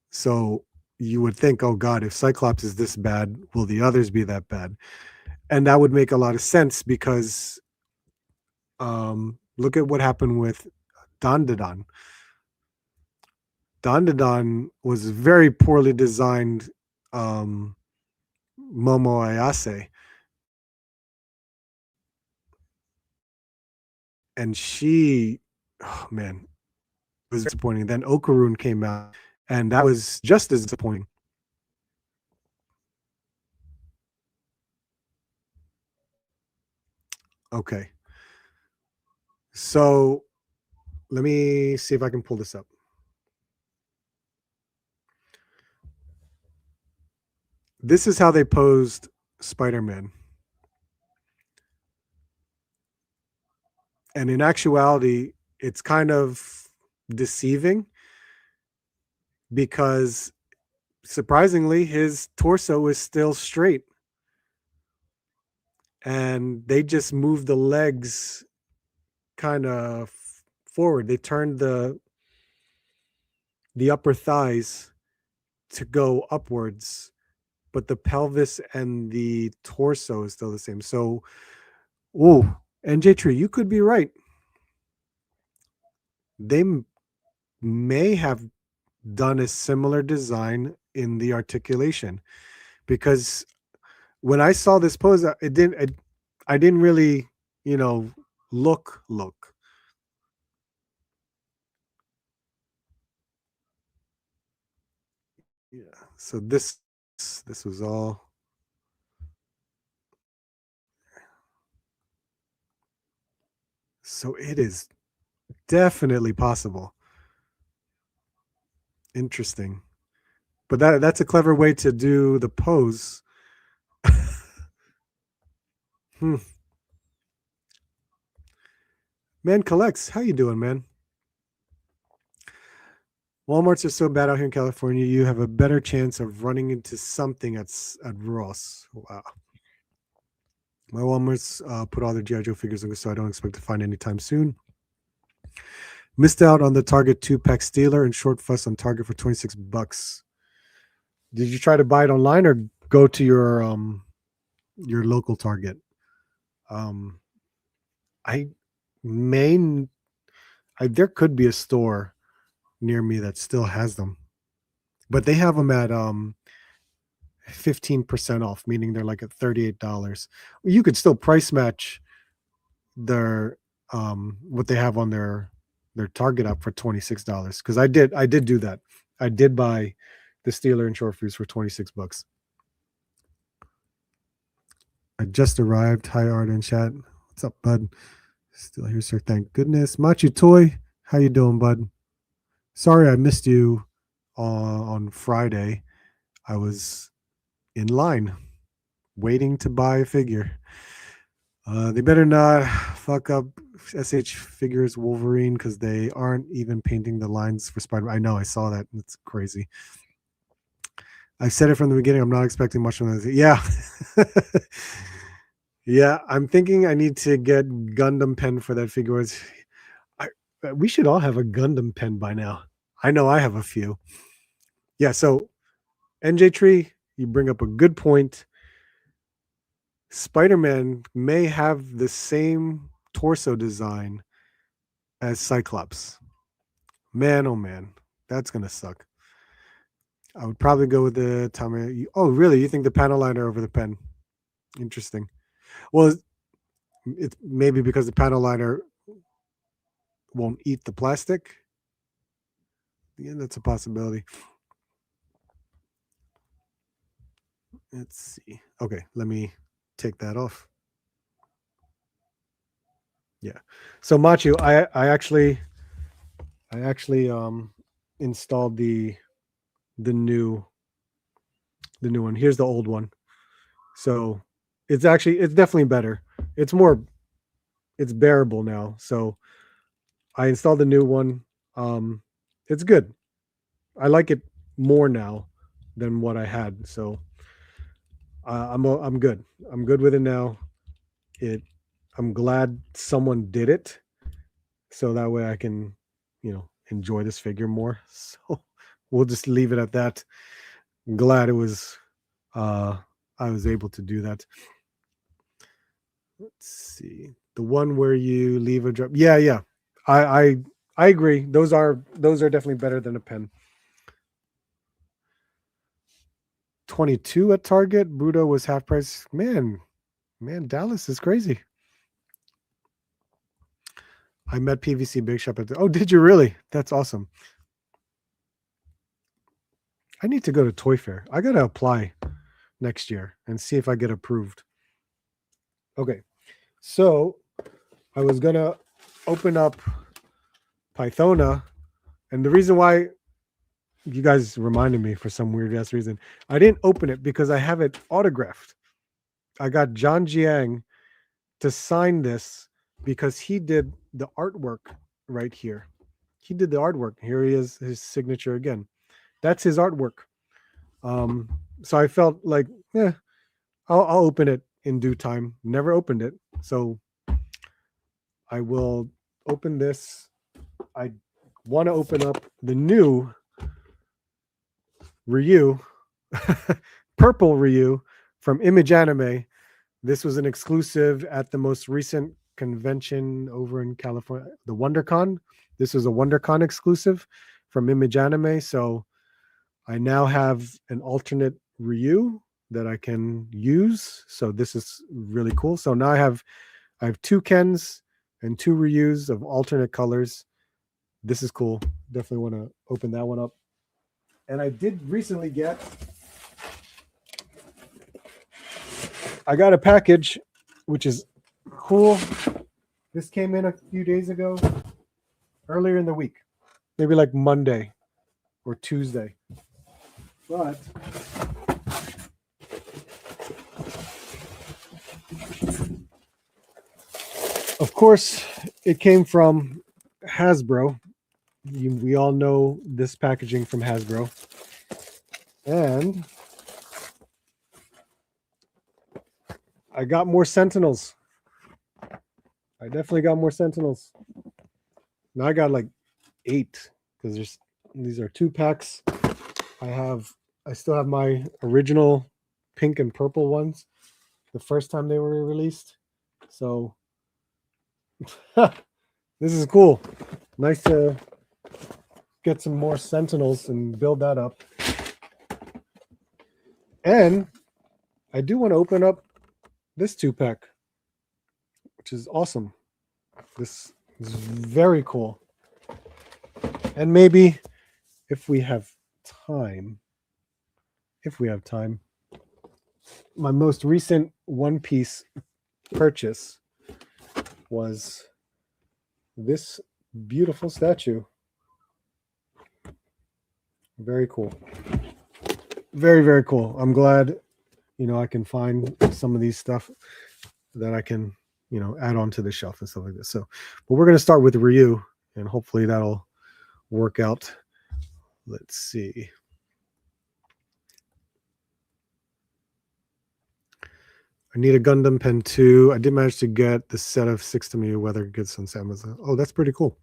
So you would think, oh God, if Cyclops is this bad, will the others be that bad? And that would make a lot of sense because look at what happened with Dandadan. Dandadan was very poorly designed um, Momo Ayase, and she, oh man, was disappointing. Then Okarun came out, and that was just as disappointing. Okay, so let me see if I can pull this up. This is how they posed Spider-Man. And in actuality, it's kind of deceiving because surprisingly, his torso is still straight. And they just moved the legs kind of forward. They turned the upper thighs to go upwards, but the pelvis and the torso is still the same. So, oh, NJ Tree, you could be right. They may have done a similar design in the articulation because when I saw this pose, I didn't really, you know, look. Yeah. So this was all. So it is definitely possible. Interesting. But that's a clever way to do the pose. Hmm. Man collects. How you doing, man? Walmarts are so bad out here in California. You have a better chance of running into something at Ross. Wow. My Walmarts put all their GI Joe figures on, so I don't expect to find anytime soon. Missed out on the Target 2-pack Steeler and Short Fuss on Target for $26. Did you try to buy it online or go to your local Target? Um, I may there could be a store near me that still has them, but they have them at 15% off, meaning they're like at $38. You could still price match their what they have on their Target app for $26 because I did do that. I did buy the Steeler and Short Fuse for $26. I just arrived. Hi, Art and chat. What's up, bud? Still here, sir. Thank goodness. Machu Toy, how you doing, bud? Sorry I missed you on Friday. I was in line waiting to buy a figure. They better not fuck up SH Figures Wolverine because they aren't even painting the lines for Spider-Man. I know, I saw that. It's crazy. I said it from the beginning. I'm not expecting much from this. Yeah. Yeah, I'm thinking I need to get Gundam pen for that figure. We should all have a Gundam pen by now. I know I have a few. Yeah, so NJ Tree, you bring up a good point. Spider-Man may have the same torso design as Cyclops. Man, oh man, that's gonna suck. I would probably go with the Tommy. Oh, really? You think the panel liner over the pen? Interesting. Well, it's maybe because the panel liner won't eat the plastic. Yeah, that's a possibility. Let's see. Okay, let me take that off. Yeah. So Machu, I actually installed the new the new one. Here's the old one. So it's definitely better. It's more it's bearable now. So I installed the new one. Um it's good. I like it more now than what I had. So I'm good. I'm good with it now. It I'm glad someone did it so that way I can, enjoy this figure more. So we'll just leave it at that. I'm glad it was uh I was able to do that. Let's see. The one where you leave a drop. Yeah, yeah. I I I agree. Those are definitely better than a pen. 22 at Target. Budo was half price. Man, Dallas is crazy. I met PVC Big Shop Oh, did you really? That's awesome. I need to go to Toy Fair. I gotta apply next year and see if I get approved. Okay, so I was gonna open up Pythona, and the reason why you guys reminded me for some weird ass reason, I didn't open it because I have it autographed. I got John Jiang to sign this because he did the artwork right here. He did the artwork. Here he is, his signature again. That's his artwork. Um, so I felt like, yeah, I'll open it in due time. Never opened it, so I will open this. I want to open up the new Ryu, purple Ryu from Image Anime. This was an exclusive at the most recent convention over in California, the WonderCon. This was a WonderCon exclusive from Image Anime. So I now have an alternate Ryu that I can use. So this is really cool. So now I have two Kens and two Ryus of alternate colors. This is cool. Definitely want to open that one up. And I did recently I got a package, which is cool. This came in a few days ago, earlier in the week, maybe like Monday or Tuesday. But of course, it came from Hasbro. We all know this packaging from Hasbro. And I got more Sentinels. I definitely got more Sentinels. Now I got like 8 because these are 2 packs. I still have my original pink and purple ones the first time they were released. So this is cool. Nice to get some more Sentinels and build that up. And I do want to open up this 2-pack, which is awesome. This is very cool. And maybe if we have time, my most recent One Piece purchase was this beautiful statue. Very cool. Very, very cool. I'm glad, I can find some of these stuff that I can, add on to the shelf and stuff like this. So, but we're going to start with Ryu, and hopefully that'll work out. Let's see. I need a Gundam pen too. I did manage to get the set of 6 Tamiya Weather Goods on Amazon. Oh, that's pretty cool.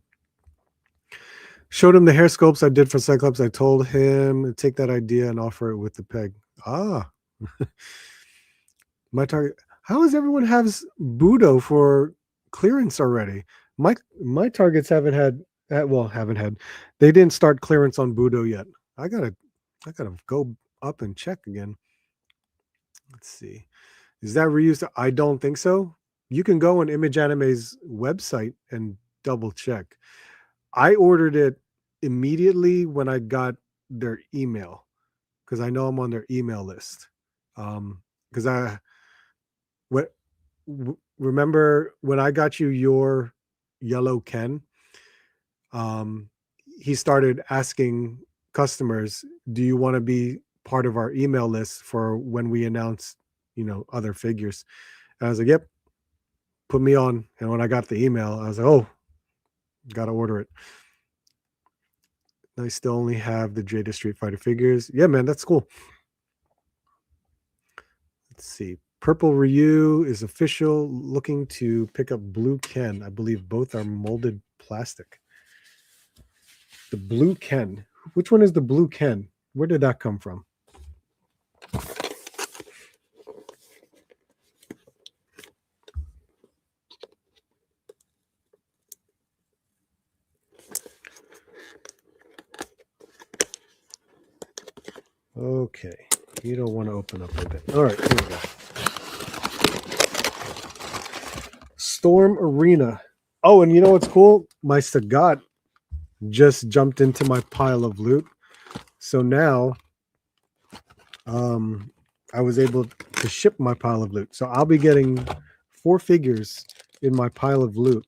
Showed him the hair sculpts I did for Cyclops. I told him to take that idea and offer it with the peg. Ah. My target. How does everyone have Budo for clearance already? My targets haven't had haven't had. They didn't start clearance on Budo yet. I gotta go up and check again. Let's see. Is that reused? I don't think so. You can go on Image Anime's website and double check. I ordered it immediately when I got their email because I know I'm on their email list. Because what remember when I got you your yellow Ken, um, he started asking customers, "Do you want to be part of our email list for when we announce, other figures?" And I was like, "Yep, put me on." And when I got the email, I was like, "Oh, gotta order it." I still only have the Jada Street Fighter figures. Yeah, man, that's cool. Let's see. Purple Ryu is official, looking to pick up Blue Ken. I believe both are molded plastic. The Blue Ken. Which one is the Blue Ken? Where did that come from? Okay. You don't want to open up like that. All right, here we go. Storm Arena. Oh, and you know what's cool? My Sagat just jumped into my pile of loot. So now I was able to ship my pile of loot. So I'll be getting 4 figures in my pile of loot.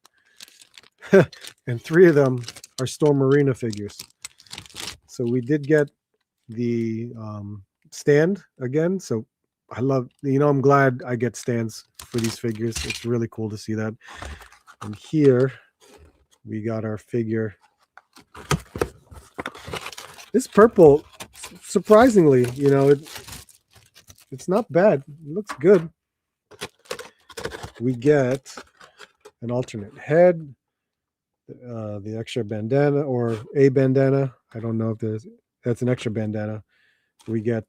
And 3 of them are Storm Arena figures. So we did get the stand again. So I'm glad I get stands for these figures. It's really cool to see that. And here we got our figure. This purple, surprisingly, it's not bad. It looks good. We get an alternate head, the extra bandana or a bandana. I don't know if that's an extra bandana. We get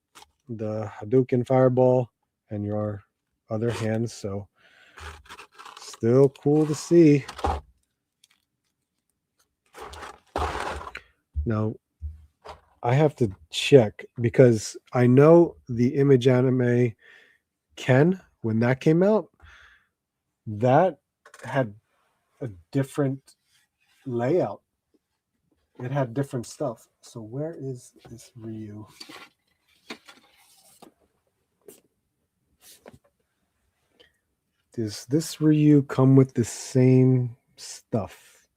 the Hadouken fireball and your other hands. So still cool to see. Now I have to check because I know the Image Anime Ken, when that came out, that had a different layout. It had different stuff. So where is this Ryu? Does this Ryu come with the same stuff?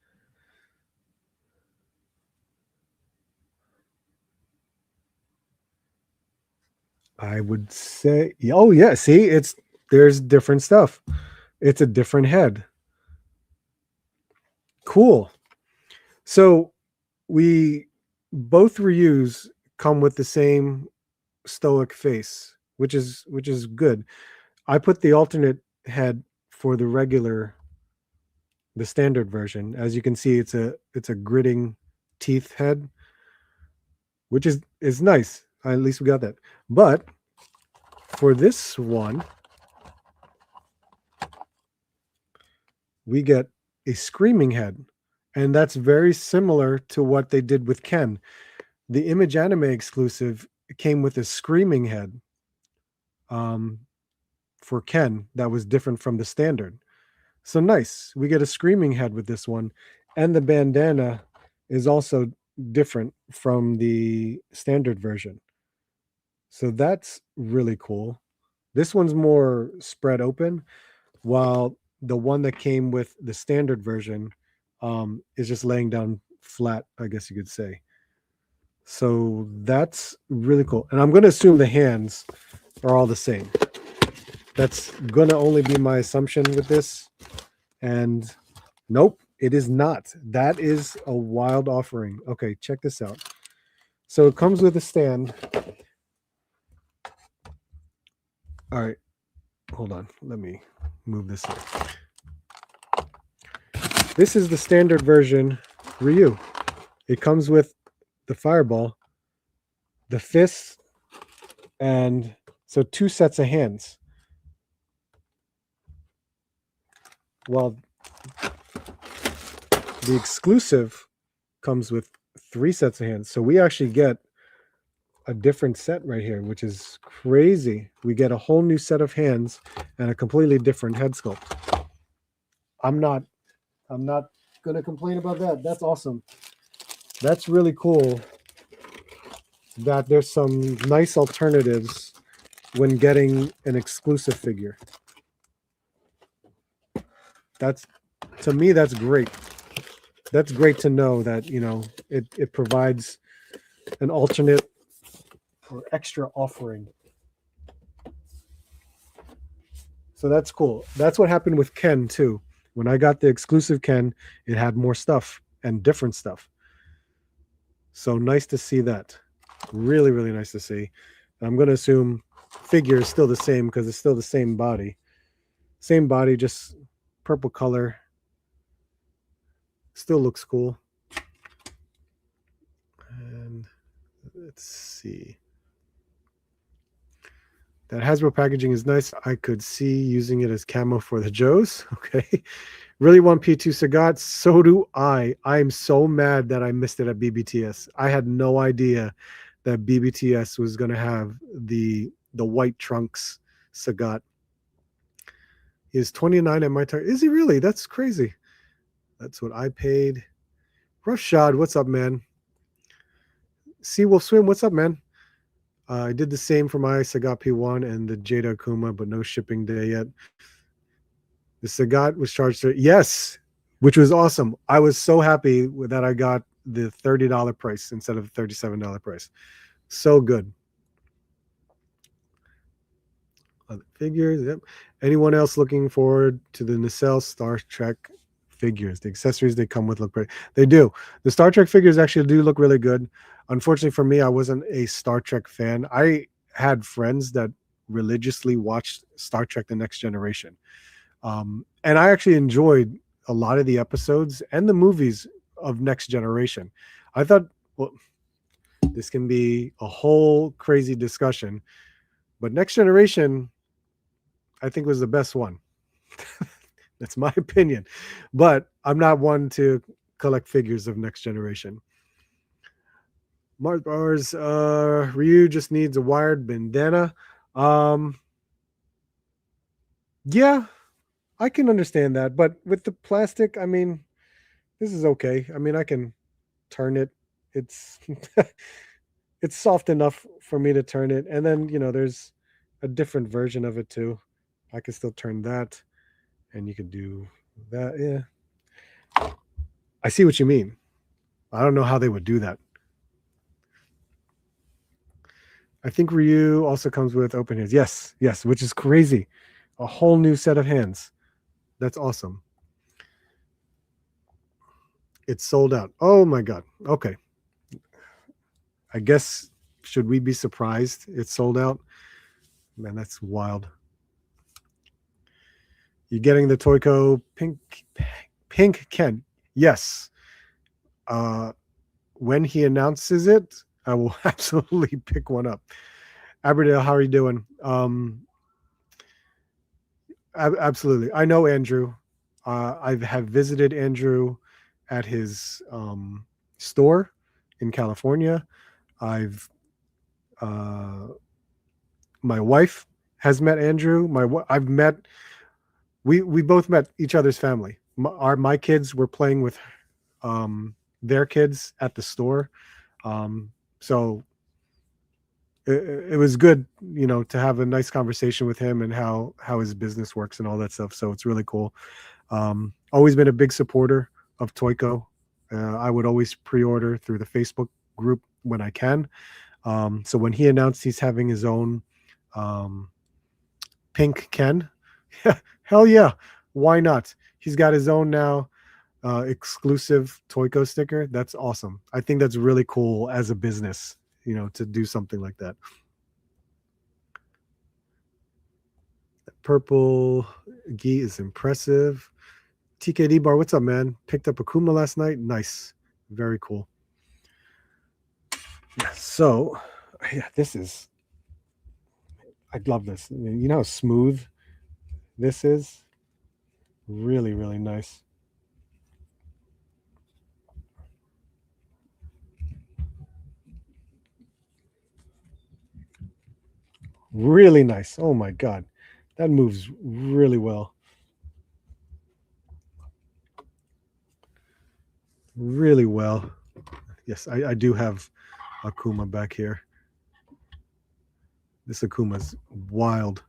I would say, oh yeah, see, there's different stuff. It's a different head. Cool. So we both Ryus come with the same stoic face, which is good. I put the alternate head for the standard version. As you can see, it's a gritting teeth head, which is nice. At least we got that. But for this one, we get a screaming head, and that's very similar to what they did with Ken. The Image Anime exclusive came with a screaming head for Ken that was different from the standard. So nice. We get a screaming head with this one, and the bandana is also different from the standard version. So that's really cool. This one's more spread open, while the one that came with the standard version is just laying down flat, I guess you could say. So that's really cool. And I'm going to assume the hands are all the same. That's going to only be my assumption with this. And nope, it is not. That is a wild offering. Okay, check this out. So it comes with a stand. All right, hold on. Let me move this here. This is the standard version Ryu. It comes with the fireball, the fists, and so 2 sets of hands. While the exclusive comes with 3 sets of hands. So we actually get a different set right here, which is crazy. We get a whole new set of hands and a completely different head sculpt. I'm not I'm not gonna complain about that. That's awesome. That's really cool that there's some nice alternatives when getting an exclusive figure. That's to me that's great. That's great to know that, it provides an alternate or extra offering. So that's cool. That's what happened with Ken too. When I got the exclusive Ken, it had more stuff and different stuff. So nice to see that. Really, really nice to see. I'm going to assume figure is still the same because it's still the same body. Same body, just purple color. Still looks cool. And let's see. That Hasbro packaging is nice. I could see using it as camo for the Joes. Okay. Really want P2 Sagat. So do I. I'm so mad that I missed it at BBTS. I had no idea that BBTS was going to have the white trunks Sagat. He is 29 at my time. Is he really? That's crazy. That's what I paid. Rushad, what's up, man? Seawolf Swim, what's up, man? I did the same for my Sagat P1 and the Jada Akuma, but no shipping day yet. The Sagat was charged yes, which was awesome. I was so happy that I got the $30 price instead of the $37 price. So good. Other figures. Yep. Anyone else looking forward to the Nacelle Star Trek figures? The accessories they come with look great. They do. The Star Trek figures actually do look really good. Unfortunately for me, I wasn't a Star Trek fan. I had friends that religiously watched Star Trek The Next Generation. And I actually enjoyed a lot of the episodes and the movies of Next Generation. I thought, well, this can be a whole crazy discussion, but Next Generation, I think, was the best one. That's my opinion. But I'm not one to collect figures of Next Generation. Mars Bars, Ryu just needs a wired bandana. Yeah, I can understand that, but with the plastic, I mean, this is okay. I mean, I can turn it. It's it's soft enough for me to turn it. And then, there's a different version of it too. I can still turn that and you can do that. Yeah. I see what you mean. I don't know how they would do that. I think Ryu also comes with open hands. Yes, yes, which is crazy. A whole new set of hands. That's awesome. It's sold out. Oh my God. Okay. I guess, should we be surprised it's sold out? Man, that's wild. You're getting the Toyco pink Ken. Yes. When he announces it, I will absolutely pick one up. Aberdale, how are you doing? Absolutely. I know Andrew. I have visited Andrew at his store in California. I've my wife has met Andrew. I've met. We both met each other's family. My kids were playing with their kids at the store, so it was good, to have a nice conversation with him and how his business works and all that stuff. So it's really cool. Always been a big supporter of Toyco. I would always pre-order through the Facebook group when I can. So when he announced he's having his own pink Ken, hell yeah, why not? He's got his own now exclusive Toyco sticker. That's awesome. I think that's really cool as a business, to do something like that. That purple gi is impressive. TKD bar, what's up, man? Picked up Akuma last night. Nice. Very cool. Yeah, so yeah, I love this. You know how smooth this is? Really, really nice. Really nice. Oh my God. That moves really well. Really well. Yes, I do have Akuma back here. This Akuma's wild.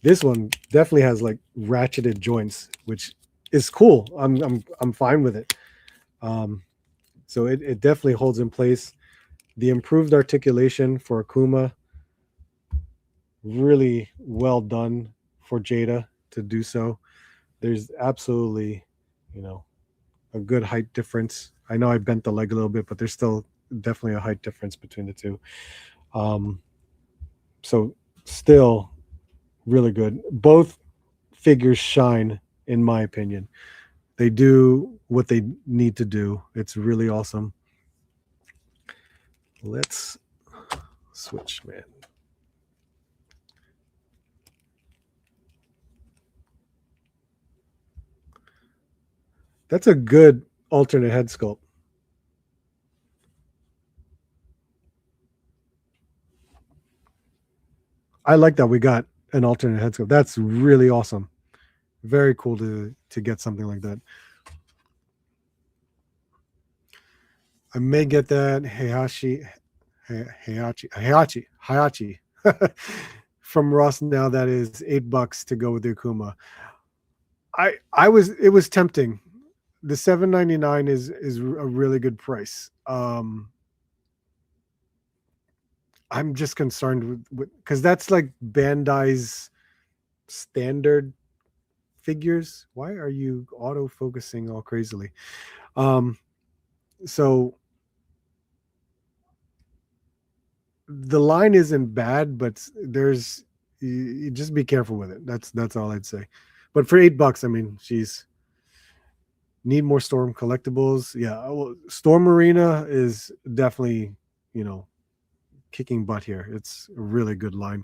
This one definitely has like ratcheted joints, which is cool. I'm fine with it. So it definitely holds in place. The improved articulation for Akuma, really well done for Jada to do so. There's absolutely, you know, a good height difference. I know I bent the leg a little bit, but there's still definitely a height difference between the two. Um, so still really good. Both figures shine, in my opinion. They do what they need to do. It's really awesome. Let's switch, man. That's a good alternate head sculpt. I like that we got an alternate head sculpt. That's really awesome. Very cool to get something like that. I may get that Hayachi from Ross now. That is $8 to go with the Akuma. It was tempting. The $7.99 is a really good price. I'm just concerned with because that's like Bandai's standard figures. Why are you auto focusing all crazily? Um, so the line isn't bad, but there's you just be careful with it. That's all I'd say. But for $8, I mean, she's need more Storm collectibles. Yeah, well, Storm Arena is definitely, you know, kicking butt here. It's a really good line.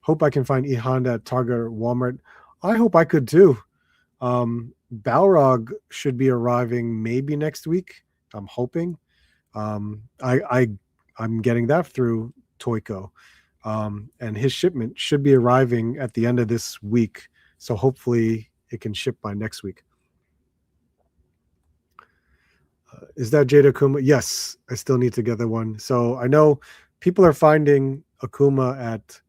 Hope I can find E Honda at Target or Walmart. I hope I could too. Balrog should be arriving maybe next week. I'm hoping. I'm getting that through Toyco, and his shipment should be arriving at the end of this week. So hopefully it can ship by next week. Is that Jada Akuma? Yes, I still need to get that one. So I know people are finding Akuma at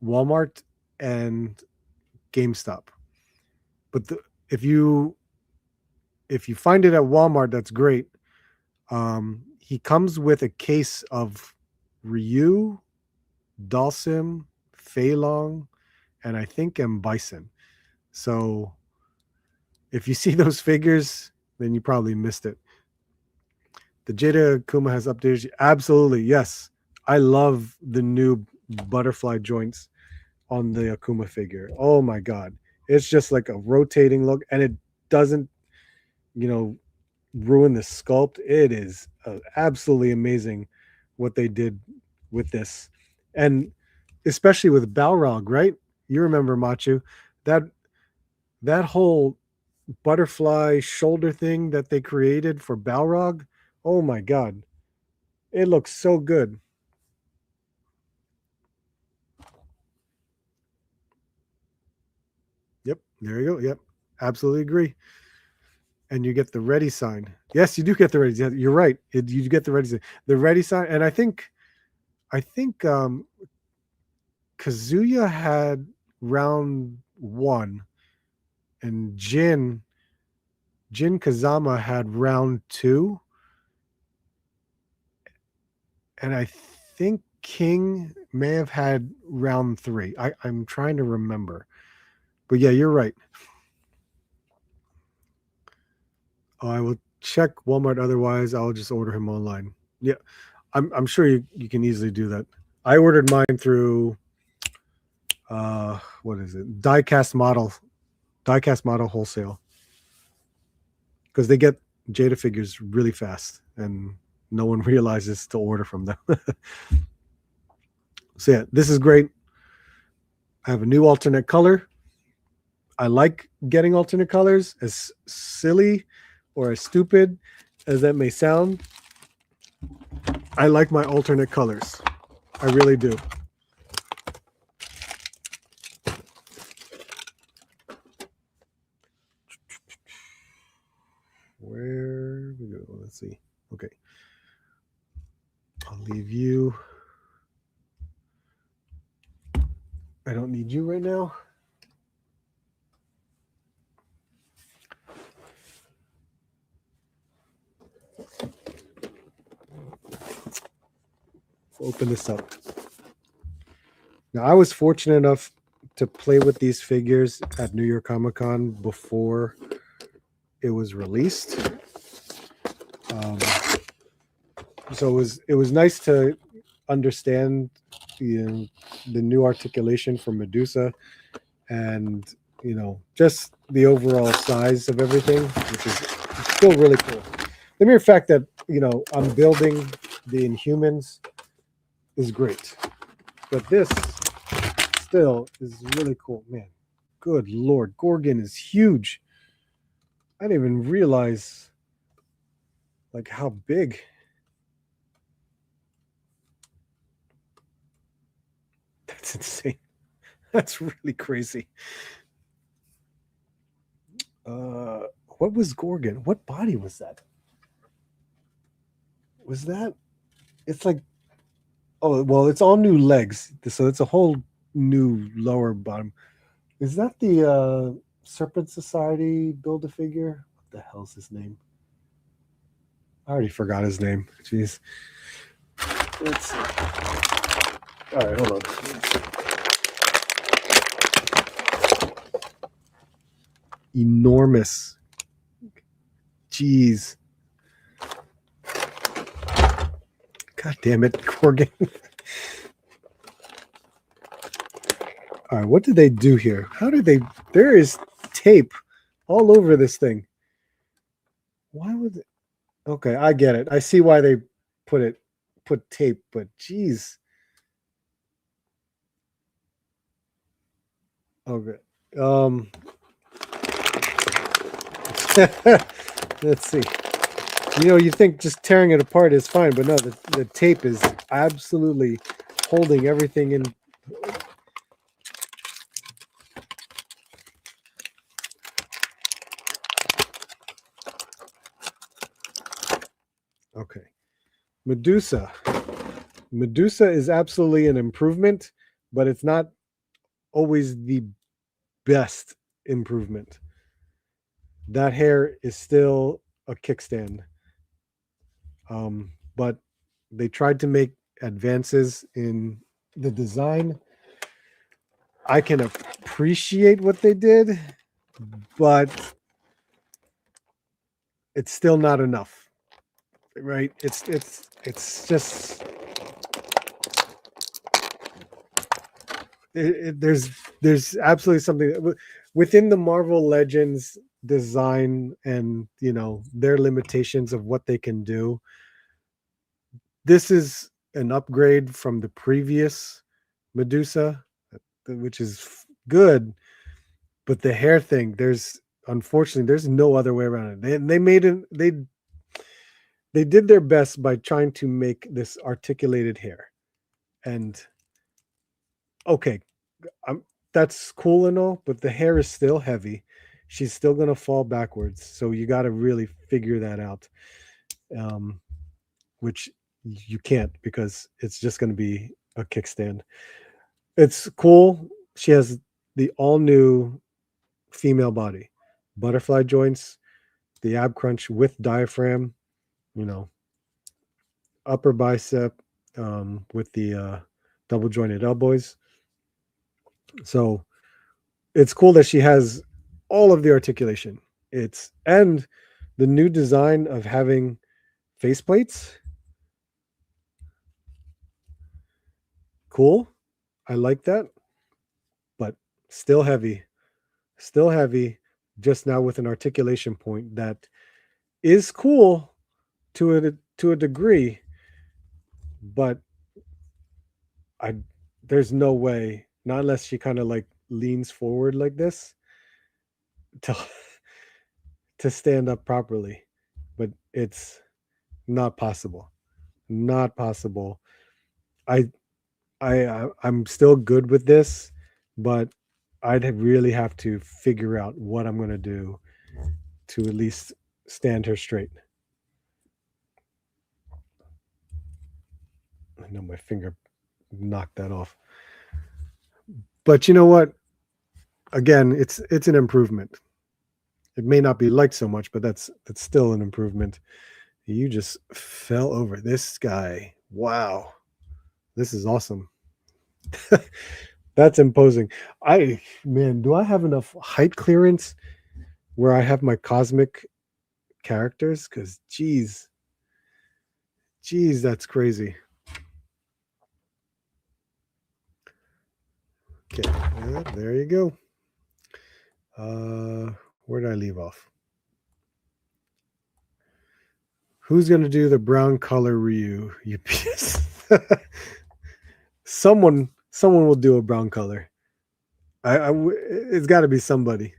Walmart and GameStop, but if you find it at Walmart, that's great. He comes with a case of Ryu, Dalsim, Fei Long, and I think M. Bison. So if you see those figures, then you probably missed it. The Jada Akuma has updated. Absolutely, yes. I love the new butterfly joints on the Akuma figure. Oh my god, it's just like a rotating look, and it doesn't, you know, ruin the sculpt. It is absolutely amazing what they did with this, and especially with Balrog, right? You remember Machu, that that whole butterfly shoulder thing that they created for Balrog. Oh my god, it looks so good. Yep, there you go. Yep, absolutely agree. And you get the ready sign. Yes, you do get the ready. You're right. You get the ready sign. The ready sign, and I think Kazuya had round one, and Jin Kazama had round two, and I think King may have had round three. I'm trying to remember, but yeah, you're right. I will check Walmart. Otherwise, I'll just order him online. Yeah, I'm sure you can easily do that. I ordered mine through what is it? Diecast model wholesale, because they get Jada figures really fast and no one realizes to order from them. So yeah, this is great. I have a new alternate color. I like getting alternate colors, as silly or as stupid as that may sound. I like my alternate colors. I really do. Where we go? Let's see. Okay. I'll leave you. I don't need you right now. Open this up. Now, I was fortunate enough to play with these figures at New York Comic Con before it was released. Um, so it was nice to understand the new articulation from Medusa, and just the overall size of everything, which is still really cool. The mere fact that I'm building the Inhumans is great, but this still is really cool, man. Good lord, Gorgon is huge. I didn't even realize like how big. That's insane. That's really crazy. What was Gorgon? What body was that? Was that? It's like, oh well, it's all new legs, so it's a whole new lower bottom. Is that the Serpent Society build a figure? What the hell's his name? I already forgot his name. Jeez. Let's see. All right, hold on. Enormous. Jeez. God damn it, Gorgon. All right, what did they do here? How did they? There is tape all over this thing. Why would it? Okay, I get it. I see why they put tape, but geez. Okay. Let's see. You think just tearing it apart is fine, but no, the tape is absolutely holding everything in. Okay. Medusa. Medusa is absolutely an improvement, but it's not always the best improvement. That hair is still a kickstand. But they tried to make advances in the design. I can appreciate what they did, but it's still not enough, right? It's just there's absolutely something within the Marvel Legends design, and their limitations of what they can do. This is an upgrade from the previous Medusa, which is good, but the hair thing, unfortunately there's no other way around it. They made it. They did their best by trying to make this articulated hair, and okay, that's cool and all, but the hair is still heavy. She's still gonna fall backwards, so you got to really figure that out. Um, which you can't, because it's just going to be a kickstand. It's cool. She has the all new female body, butterfly joints, the ab crunch with diaphragm, you know, upper bicep with the double jointed elbows. So it's cool that she has all of the articulation. And the new design of having faceplates. Cool. I like that, but still heavy. Still heavy, just now with an articulation point that is cool to a degree, but I there's no way, not unless she kind of like leans forward like this to to stand up properly, but it's not possible. Not possible. I I'm still good with this, but really have to figure out what I'm gonna do to at least stand her straight. I know my finger knocked that off. But you know what? Again, it's an improvement. It may not be liked so much, but that's still an improvement. You just fell over this guy. Wow. This is awesome. That's imposing. Man, do I have enough height clearance where I have my cosmic characters? Because geez, that's crazy. Okay, yeah, there you go. Where did I leave off? Who's gonna do the brown color Ryu? You piece. Someone will do a brown color. It's got to be somebody.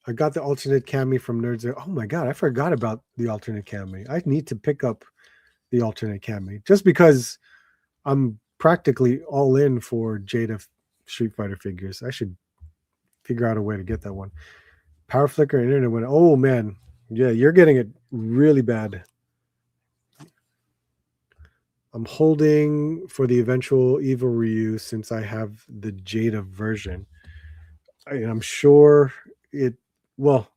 I got the alternate cami from Nerds. Oh my god, I forgot about the alternate cami. I need to pick up the alternate cami just because I'm practically all in for Jada Street Fighter figures. I should figure out a way to get that one. Power flicker internet went. Oh man, yeah, you're getting it really bad. I'm holding for the eventual Evil Ryu since I have the Jada version. I'm sure it. Well,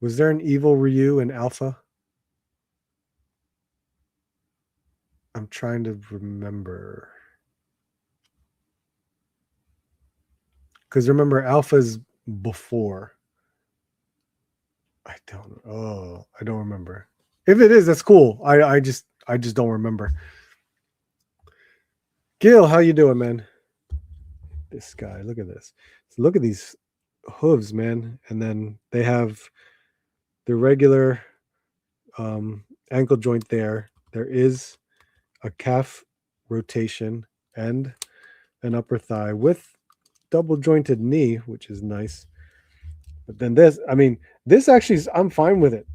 was there an Evil Ryu in Alpha? I'm trying to remember. Because remember, Alpha's before. I don't. Oh, I don't remember. If it is, that's cool. I just don't remember. Gil, how you doing, man? This guy, look at this. So look at these hooves, man. And then they have the regular ankle joint there. There is a calf rotation and an upper thigh with double jointed knee, which is nice. But then this actually is, I'm fine with it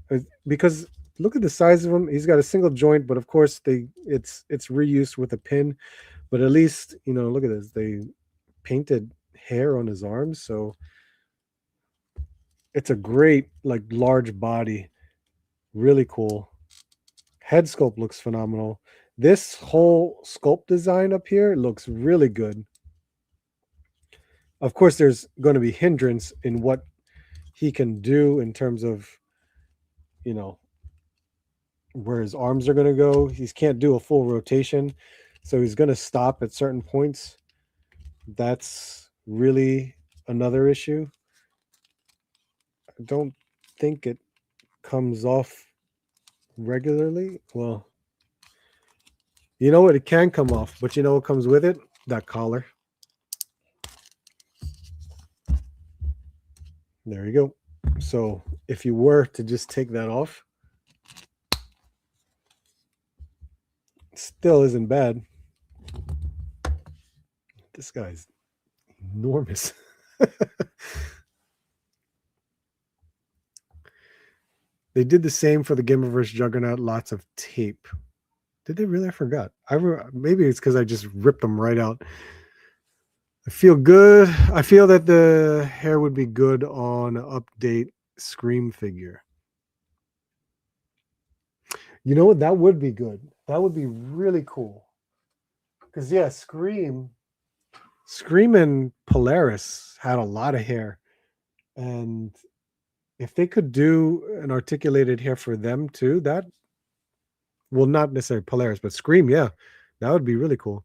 because look at the size of him. He's got a single joint, but of course it's reused with a pin. But at least look at this. They painted hair on his arms, so it's a great large body, really cool. Head sculpt looks phenomenal. This whole sculpt design up here looks really good. Of course, there's going to be hindrance in what he can do in terms of, where his arms are going to go. He can't do a full rotation, so he's going to stop at certain points. That's really another issue. I don't think it comes off regularly. Well, you know what? It can come off, but you know what comes with it? That collar. There you go. So if you were to just take that off, it still isn't bad. This guy's enormous. They did the same for the Gamerverse Juggernaut. Lots of tape. Did they really? I forgot. Maybe it's because I just ripped them right out. I feel good. I feel that the hair would be good on an update Scream figure. You know what? That would be good. That would be really cool. Because yeah, Scream and Polaris had a lot of hair. And if they could do an articulated hair for them too, not necessarily Polaris, but Scream, yeah, that would be really cool.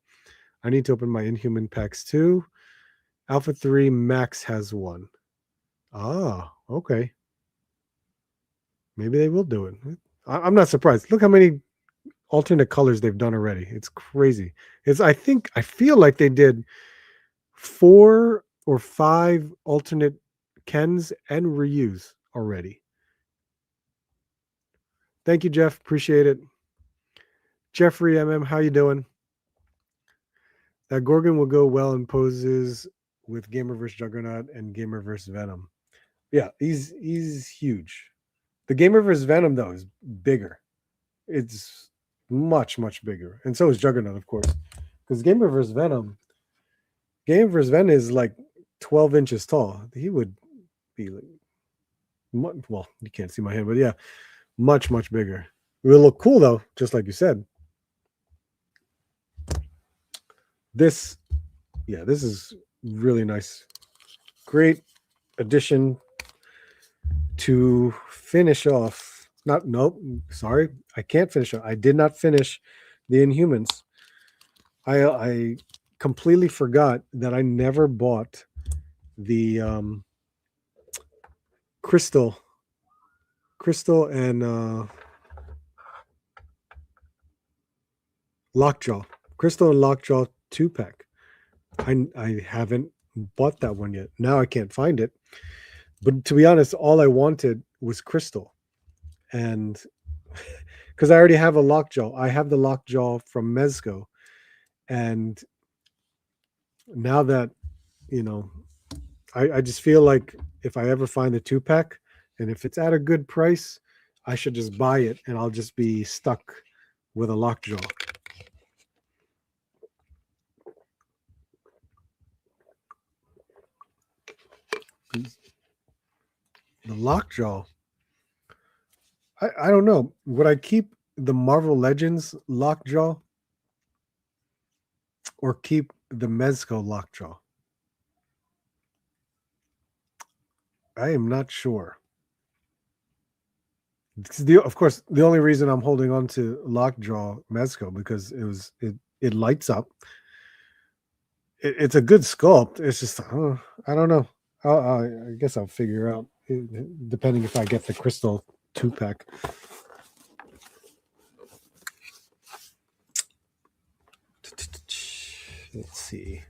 I need to open my Inhuman packs too. Alpha 3 Max has one. Ah, okay. Maybe they will do it. I'm not surprised. Look how many alternate colors they've done already. It's crazy. I feel like they did 4 or 5 alternate Kens and Ryus already. Thank you, Jeff. Appreciate it. Jeffrey MM, how you doing? That Gorgon will go well in poses with Gamerverse Juggernaut and Gamerverse Venom. Yeah, he's huge. The Gamer vs. Venom though is bigger. It's much bigger, and so is Juggernaut, of course. Because Gamer vs. Venom is like 12 inches tall. He would be like, well, you can't see my hand, but yeah, much bigger. It will look cool though, just like you said. This, yeah, this is really nice. Great addition to finish off. Not, nope, sorry, I can't finish it. I did not finish the Inhumans. I completely forgot that I never bought the Crystal and Lockjaw. Crystal and Lockjaw 2-pack. I haven't bought that one yet. Now I can't find it. But to be honest, all I wanted was Crystal. And because I already have a Lockjaw. I have the Lockjaw from Mezco. And now that, you know, I just feel like if I ever find the 2-pack and if it's at a good price, I should just buy it and I'll just be stuck with a Lockjaw. The Lockjaw. I don't know. Would I keep the Marvel Legends Lockjaw or keep the Mezco Lockjaw? I am not sure. Of course, the only reason I'm holding on to Lockjaw Mezco because it lights up. It's a good sculpt. It's just I don't know. I guess I'll figure out depending if I get the Crystal 2-pack. Let's see.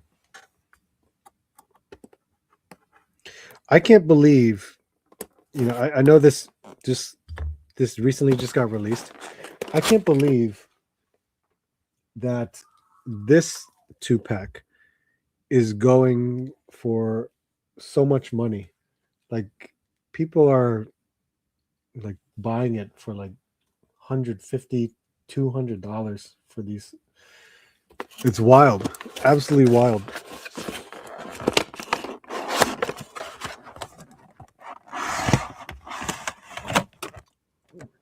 I can't believe, I know this recently just got released. I can't believe that this 2-pack is going for so much money. Like people are like buying it for like $150, $200 for these. It's wild, absolutely wild.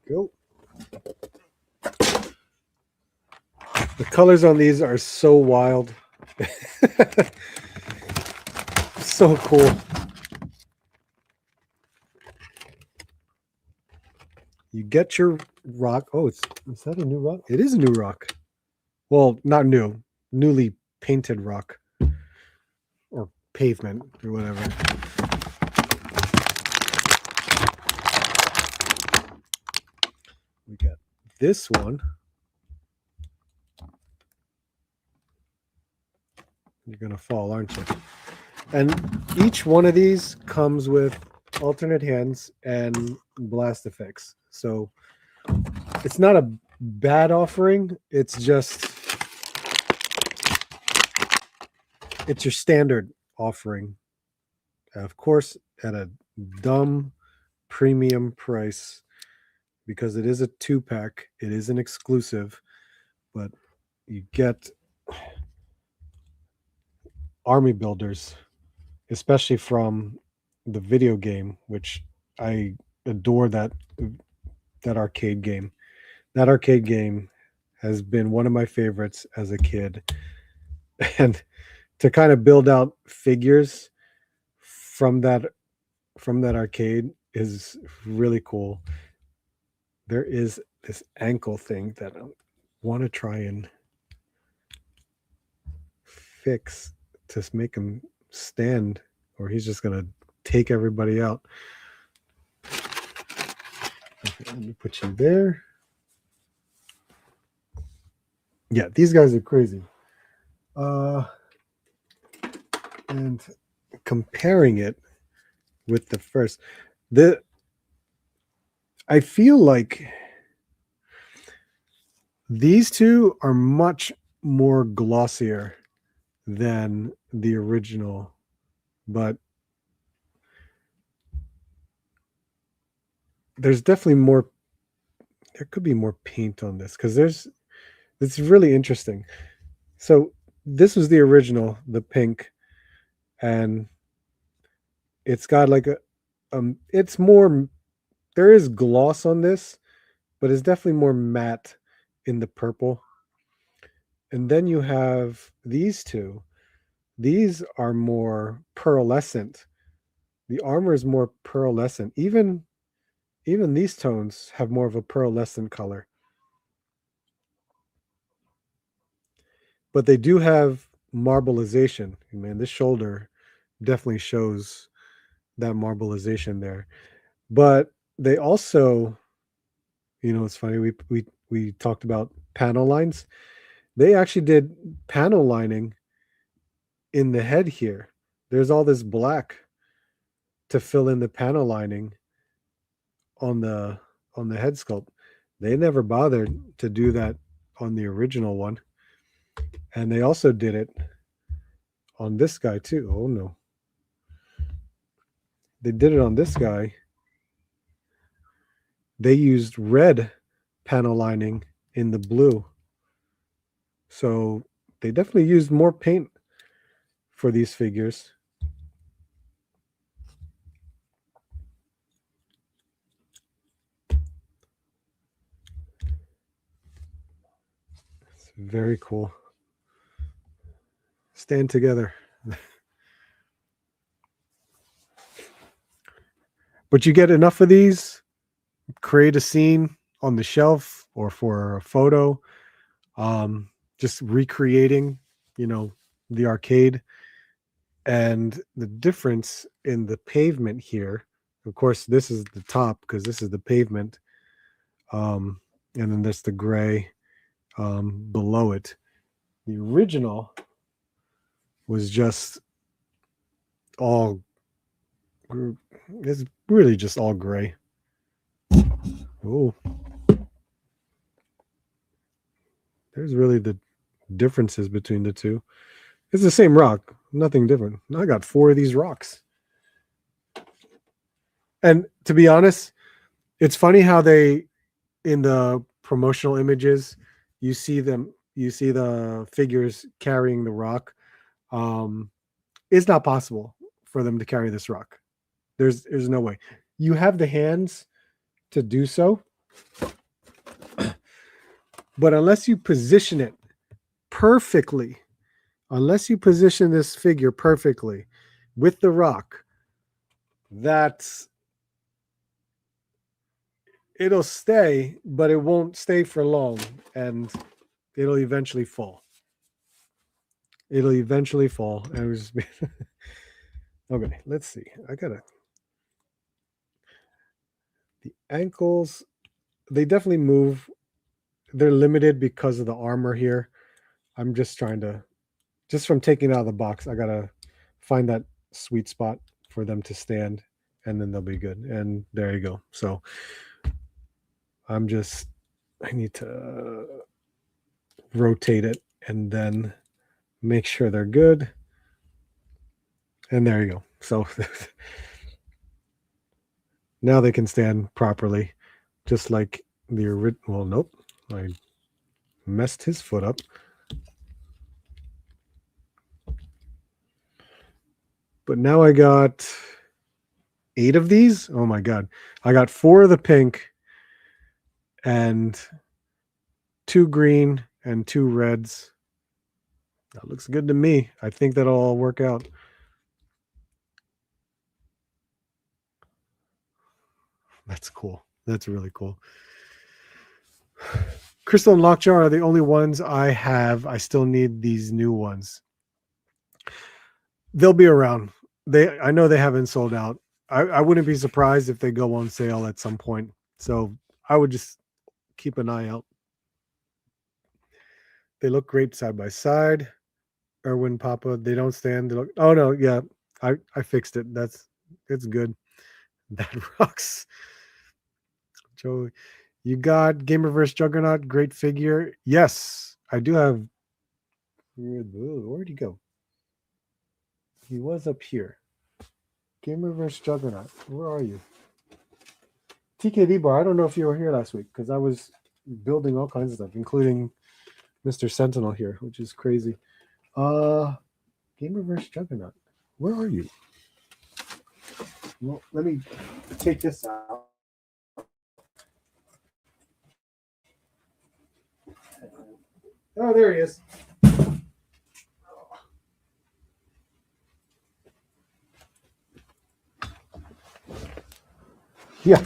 Go. The colors on these are so wild. So cool. You get your rock. Oh, is that a new rock? It is a new rock. Well, not new, newly painted rock or pavement or whatever. We got this one. You're going to fall, aren't you? And each one of these comes with alternate hands and blast effects. So it's not a bad offering. It's just, it's your standard offering. Of course, at a dumb premium price because it is a 2-pack. It is an exclusive, but you get army builders, especially from the video game, which I adore that arcade game. That arcade game has been one of my favorites as a kid. And to kind of build out figures from that arcade is really cool. There is this ankle thing that I want to try and fix to make him stand, or he's just gonna take everybody out. Okay, let me put you there. Yeah, these guys are crazy. And comparing it with the first, I feel like these two are much more glossier than the original, but there's definitely more. There could be more paint on this because it's really interesting. So this was the original, the pink, and it's got like a it's more, there is gloss on this, but it's definitely more matte in the purple. And then you have these two. These are more pearlescent. The armor is more pearlescent. Even these tones have more of a pearlescent color. But they do have marbleization. Man, this shoulder definitely shows that marbleization there. But they also, it's funny, we talked about panel lines. They actually did panel lining in the head here. There's all this black to fill in the panel lining on the head sculpt. They never bothered to do that on the original one. And they also did it on this guy too. Oh no. They did it on this guy. They used red panel lining in the blue. So they definitely used more paint for these figures. It's very cool. Stand together. But you get enough of these, create a scene on the shelf or for a photo, just recreating, the arcade. And the difference in the pavement here, of course, this is the top because this is the pavement. And then there's the gray below it. The original was just all, it's really just all gray. Oh, there's really the differences between the two. It's the same rock, nothing different. I got 4 of these rocks. And to be honest, it's funny how they, in the promotional images, you see the figures carrying the rock. It's not possible for them to carry this rock. There's no way. You have the hands to do so, but unless you position it perfectly, unless you position this figure perfectly with the rock, it'll stay, but it won't stay for long, and it'll eventually fall. It'll eventually fall. And it was okay. Let's see. The ankles. They definitely move. They're limited because of the armor here. I'm just trying to, just from taking it out of the box, I gotta find that sweet spot for them to stand, and then they'll be good. And there you go. So I need to rotate it and then make sure they're good. And there you go. So now they can stand properly, just like the original. Well, nope. I messed his foot up. But now I got 8 of these. Oh my God. I got 4 of the pink and 2 green and 2 reds. That looks good to me. I think that'll all work out. That's cool. That's really cool. Crystal and Lockjaw are the only ones I have. I still need these new ones. They'll be around. I know they haven't sold out. I wouldn't be surprised if they go on sale at some point. So I would just keep an eye out. They look great side by side. Erwin, Papa, they don't stand. They look. Oh no, yeah, I fixed it. It's good. That rocks. Joey, you got Gamerverse Juggernaut, great figure. Yes, I do have. Where'd he go? He was up here. Gamerverse Juggernaut, where are you? TKD bar. I don't know if you were here last week because I was building all kinds of stuff, including Mr. Sentinel here, which is crazy. Gamerverse Juggernaut. Where are you? Well, let me take this out. Oh, there he is. Yeah.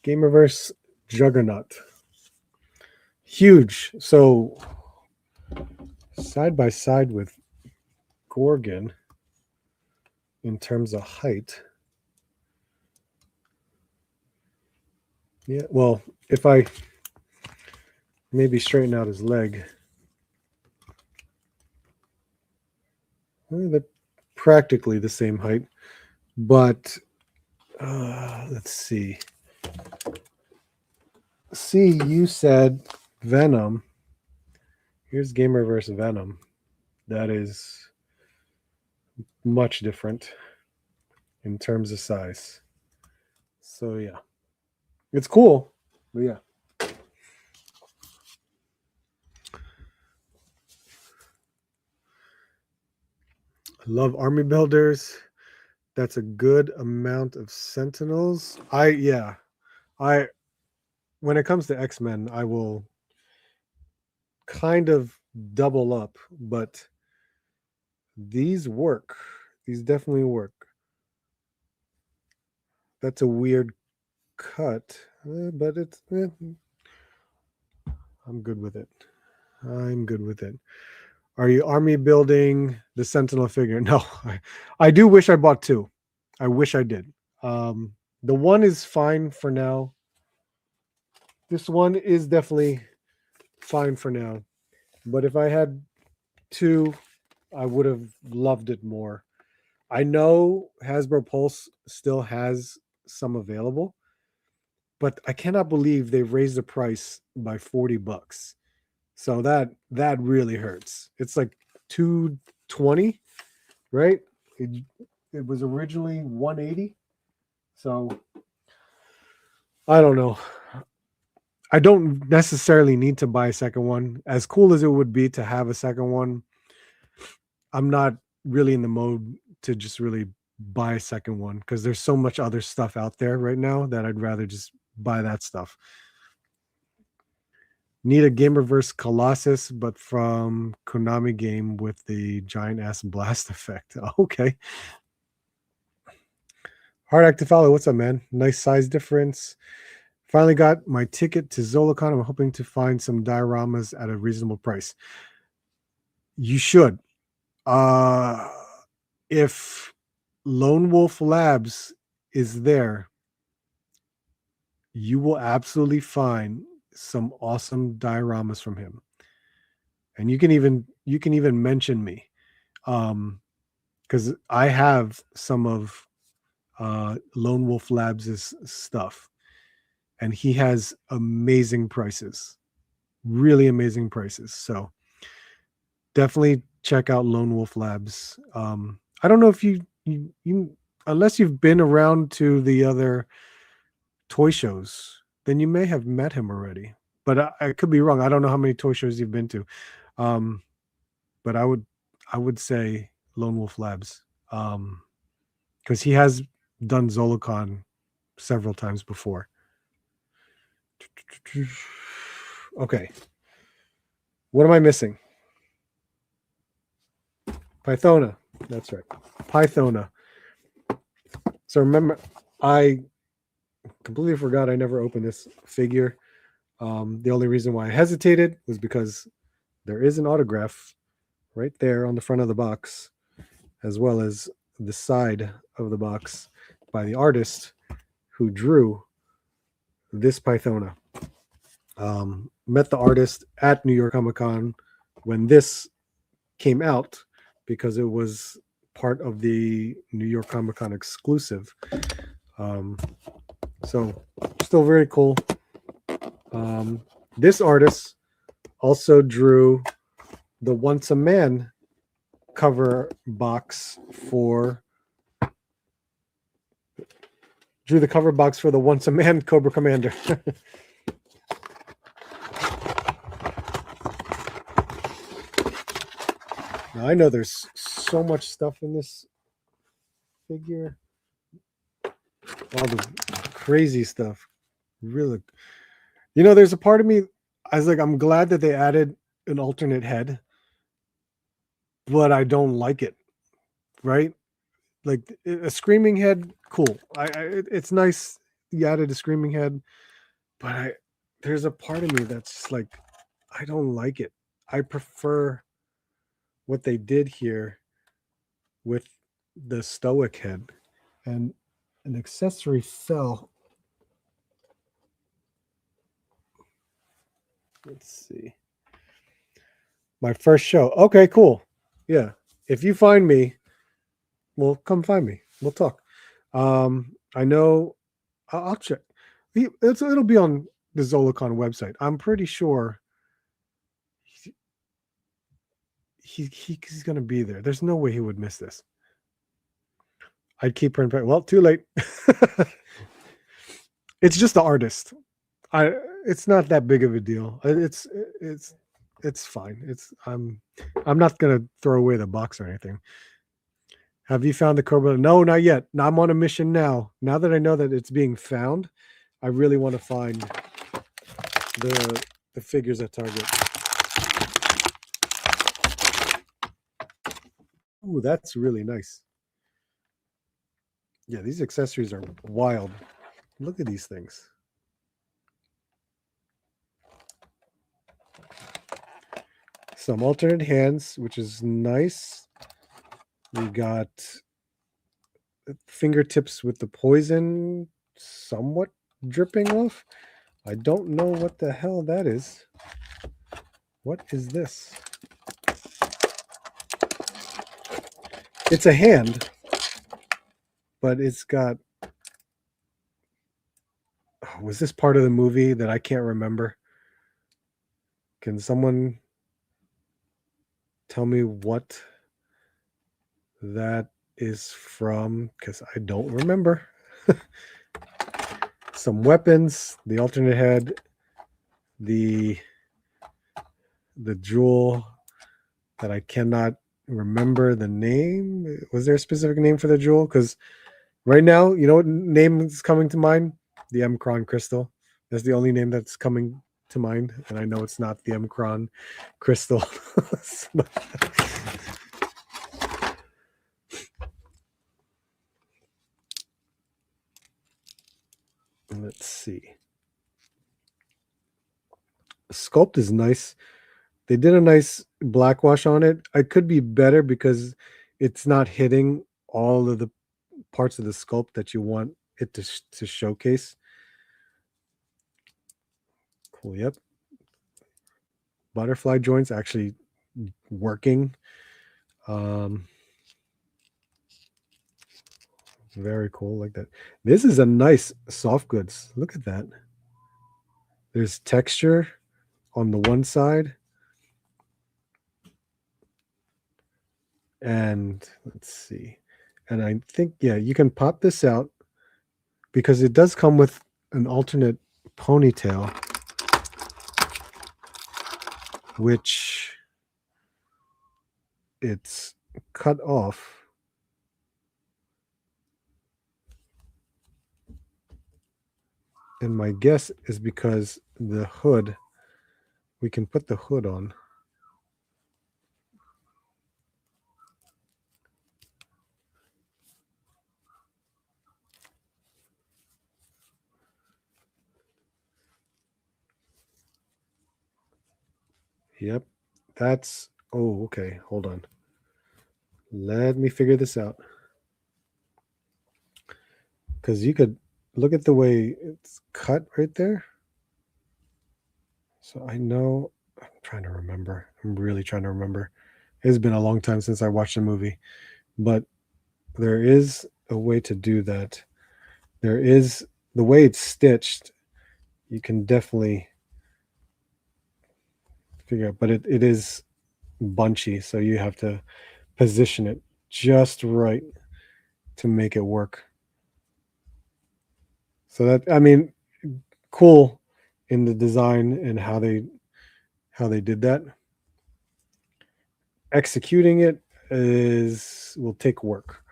Gamerverse Juggernaut. Huge. So side by side with Gorgon in terms of height. Yeah, well, if I maybe straighten out his leg, well, they're practically the same height, but let's see. See, you said Venom. Here's Gamerverse Venom. That is much different in terms of size. So yeah, it's cool, but yeah. I love army builders. That's a good amount of sentinels. I when it comes to X-Men, I will kind of double up, but these work. These definitely work. That's a weird cut, but it's I'm good with it. I'm good with it. Are you army building the Sentinel figure? No, I do wish I bought two. I wish I did. The one is fine for now. This one is definitely fine for now. But if I had two, I would have loved it more. I know Hasbro Pulse still has some available, but I cannot believe they've raised the price by $40. So that really hurts. It's like 220, right? It was originally 180. So I don't know. I don't necessarily need to buy a second one. As cool as it would be to have a second one, I'm not really in the mode to just really buy a second one because there's so much other stuff out there right now that I'd rather just buy that stuff. Need a Gamerverse Colossus, but from Konami game with the giant ass blast effect. Okay. Hard Act to Follow. What's up, man? Nice size difference. Finally got my ticket to Zolicon. I'm hoping to find some dioramas at a reasonable price. You should. If Lone Wolf Labs is there, you will absolutely find some awesome dioramas from him. And you can even mention me. Because I have some of Lone Wolf Labs' stuff. And he has amazing prices. Really amazing prices. So definitely check out Lone Wolf Labs. I don't know if you unless you've been around to the other toy shows, then you may have met him already. But I could be wrong. I don't know how many toy shows you've been to. But I would say Lone Wolf Labs. Because he has done Zolicon several times before. Okay. What am I missing? Pythona. That's right. Pythona. So remember, I completely forgot I never opened this figure. The only reason why I hesitated was because there is an autograph right there on the front of the box, as well as the side of the box by the artist who drew this Pythona. Met the artist at New York Comic Con when this came out because it was part of the New York Comic Con exclusive. So still very cool. This artist also drew the Once a Man cover box for drew the cover box for the Once a Man Cobra Commander. Now, I know there's so much stuff in this figure. All the crazy stuff. Really. You know, there's a part of me, I was like, I'm glad that they added an alternate head, but I don't like it. Right? Like a screaming head, cool. It's nice you added a screaming head, but there's a part of me that's just like, I don't like it. I prefer what they did here with the stoic head. And an accessory fell. Let's see. My first show. Okay, cool. Yeah. If you find me, well, come find me. We'll talk. I know I'll check. It'll be on the Zolicon website. I'm pretty sure he's gonna be there. There's no way he would miss this. I'd keep her in back. Well, too late. It's just the artist. It's not that big of a deal. It's fine. I'm not gonna throw away the box or anything. Have you found the Cobra? No, not yet. I'm on a mission now. Now that I know that it's being found, I really want to find the figures at Target. Ooh, that's really nice. Yeah, these accessories are wild. Look at these things. Some alternate hands, which is nice. We got fingertips with the poison somewhat dripping off. I don't know what the hell that is. What is this? It's a hand, but it's got... was this part of the movie that I can't remember? Can someone tell me what that is from? Because I don't remember. Some weapons, the alternate head, the jewel that I cannot remember the name. Was there a specific name for the jewel? Because right now, you know what name is coming to mind? The M'Kraan crystal. That's the only name that's coming to mind, and I know it's not the M'Kraan crystal. Let's see. Sculpt is nice. They did a nice black wash on it. I could be better because it's not hitting all of the parts of the sculpt that you want it to showcase. Cool. Yep. Butterfly joints actually working. Very cool, like that. This is a nice soft goods. Look at that. There's texture on the one side. And let's see. And I think, yeah, you can pop this out because it does come with an alternate ponytail, which it's cut off. And my guess is because the hood, we can put the hood on. Yep. That's, oh, okay. Hold on. Let me figure this out. Because you could look at the way it's cut right there. So I know, I'm trying to remember. I'm really trying to remember. It's been a long time since I watched a movie, but there is a way to do that. There is the way it's stitched. You can definitely figure out, but it is bunchy. So you have to position it just right to make it work. So that, I mean, cool in the design and how they did that. Executing it is will take work.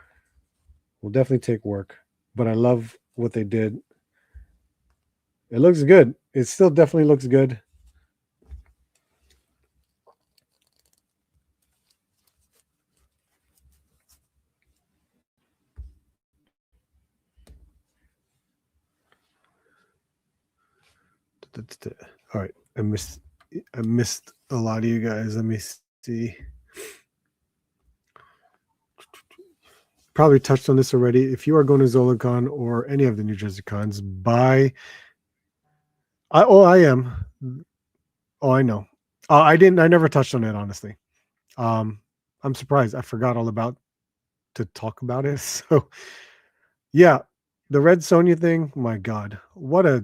Will definitely take work. But I love what they did. It looks good. It still definitely looks good. All right. I missed a lot of you guys. Let me see. Probably touched on this already. If you are going to ZolaCon or any of the New Jersey cons, buy. I am. Oh, I know. I didn't. I never touched on it honestly. Um, I'm surprised. I forgot all about to talk about it. So yeah, the Red Sonja thing. My God, what a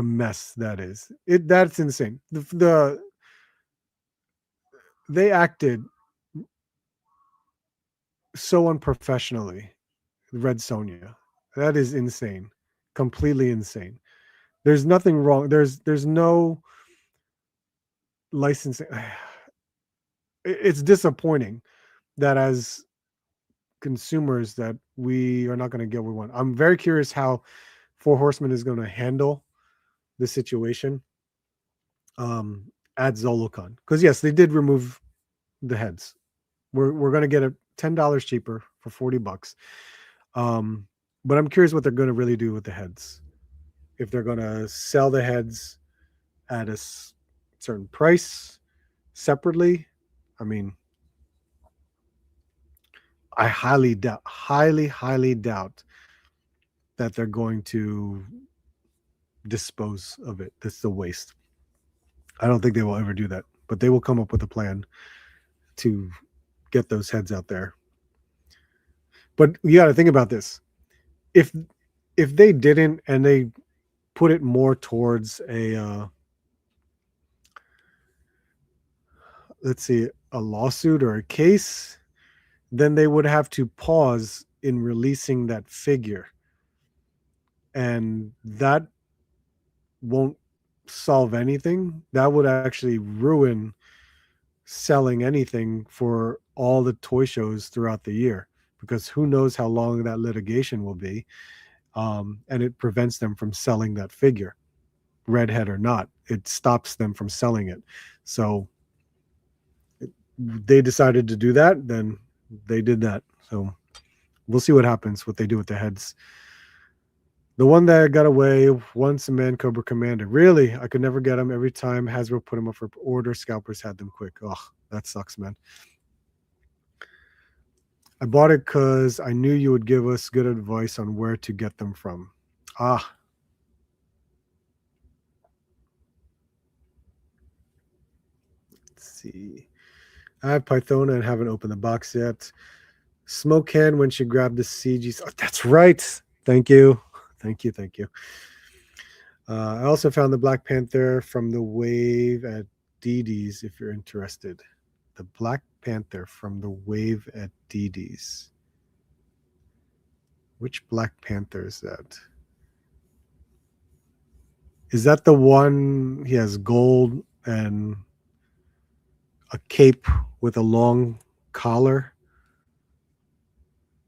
mess that is. That's insane. They acted so unprofessionally. Red Sonja. That is insane. Completely insane. There's nothing wrong. There's no licensing. It's disappointing that as consumers that we are not going to get what we want. I'm very curious how Four Horsemen is going to handle the situation at ZoloCon because yes, they did remove the heads. We're going to get it $10 cheaper for $40. But I'm curious what they're going to really do with the heads. If they're going to sell the heads at a certain price separately, I mean, I highly doubt that they're going to dispose of it. That's the waste. I don't think they will ever do that, but they will come up with a plan to get those heads out there. But you got to think about this. If they didn't and they put it more towards a let's see, a lawsuit or a case, then they would have to pause in releasing that figure. And that won't solve anything. That would actually ruin selling anything for all the toy shows throughout the year because who knows how long that litigation will be. And it prevents them from selling that figure, redhead or not. It stops them from selling it. So they decided to do that, then they did that. So we'll see what happens, what they do with the heads. The one that got away once a man Cobra Commander. Really, I could never get him. Every time Hasbro put him up for order, scalpers had them quick. Oh, that sucks, man. I bought it because I knew you would give us good advice on where to get them from. Ah. Let's see. I have Pythona and haven't opened the box yet. Smoke can when she grabbed the CGs. Oh, that's right. Thank you. Thank you. Thank you. I also found the Black Panther from the wave at DD's if you're interested. The Black Panther from the wave at DD's. Which Black Panther is that? Is that the one he has gold and a cape with a long collar?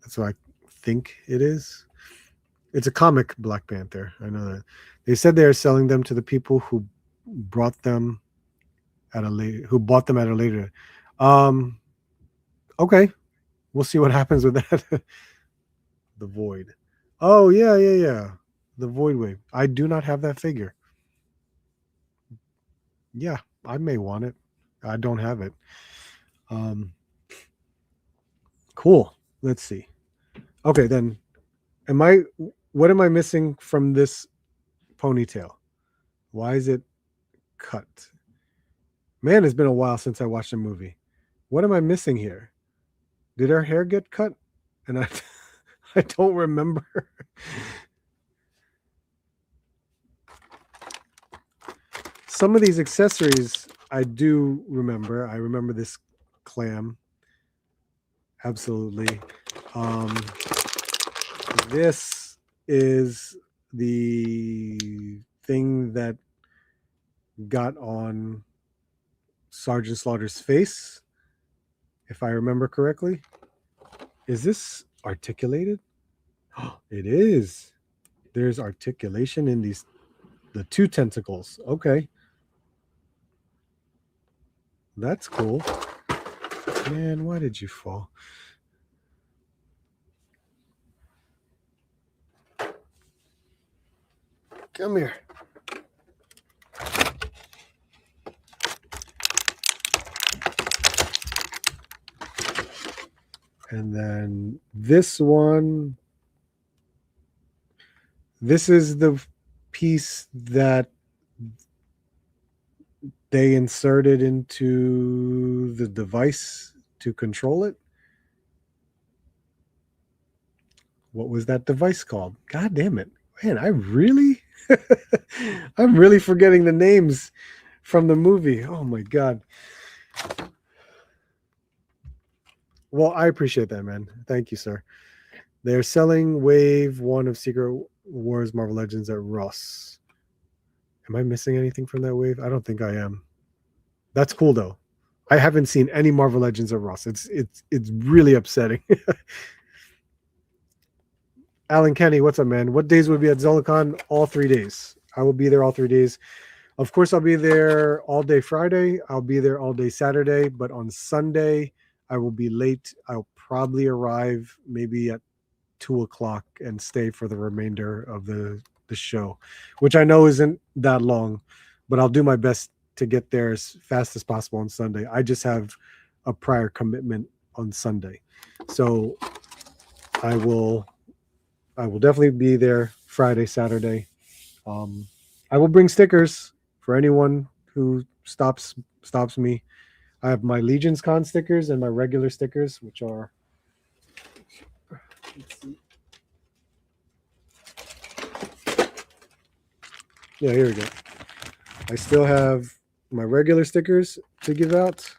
That's what I think it is. It's a comic Black Panther. I know that. They said they are selling them to the people who brought them who bought them at a later. Okay. We'll see what happens with that. The Void. Oh yeah. The Void Wave. I do not have that figure. Yeah, I may want it. I don't have it. Cool. Let's see. Okay, then what am I missing from this ponytail? Why is it cut? Man, it's been a while since I watched a movie. What am I missing here? Did her hair get cut? And I I don't remember. Some of these accessories I do remember. I remember this clam. Absolutely. This is the thing that got on Sergeant Slaughter's face, if I remember correctly. Is this articulated? It is. There's articulation in the two tentacles. Okay. That's cool. Man, why did you fall? Come here. And then this one, this is the piece that they inserted into the device to control it. What was that device called? God damn it. Man, I'm really forgetting the names from the movie. Oh my God. Well, I appreciate that, man. Thank you, sir. They're selling Wave 1 of Secret Wars Marvel Legends at Ross. Am I missing anything from that wave? I don't think I am. That's cool though. I haven't seen any Marvel Legends at Ross. It's really upsetting. Alan Kenny, what's up, man? What days would be at Zolicon? All 3 days. I will be there all 3 days. Of course, I'll be there all day Friday. I'll be there all day Saturday. But on Sunday, I will be late. I'll probably arrive maybe at 2:00 and stay for the remainder of the show, which I know isn't that long, but I'll do my best to get there as fast as possible on Sunday. I just have a prior commitment on Sunday. So I will definitely be there Friday, Saturday. I will bring stickers for anyone who stops me. I have my Legions Con stickers and my regular stickers, which are, let's see. Yeah, here we go. I still have my regular stickers to give out.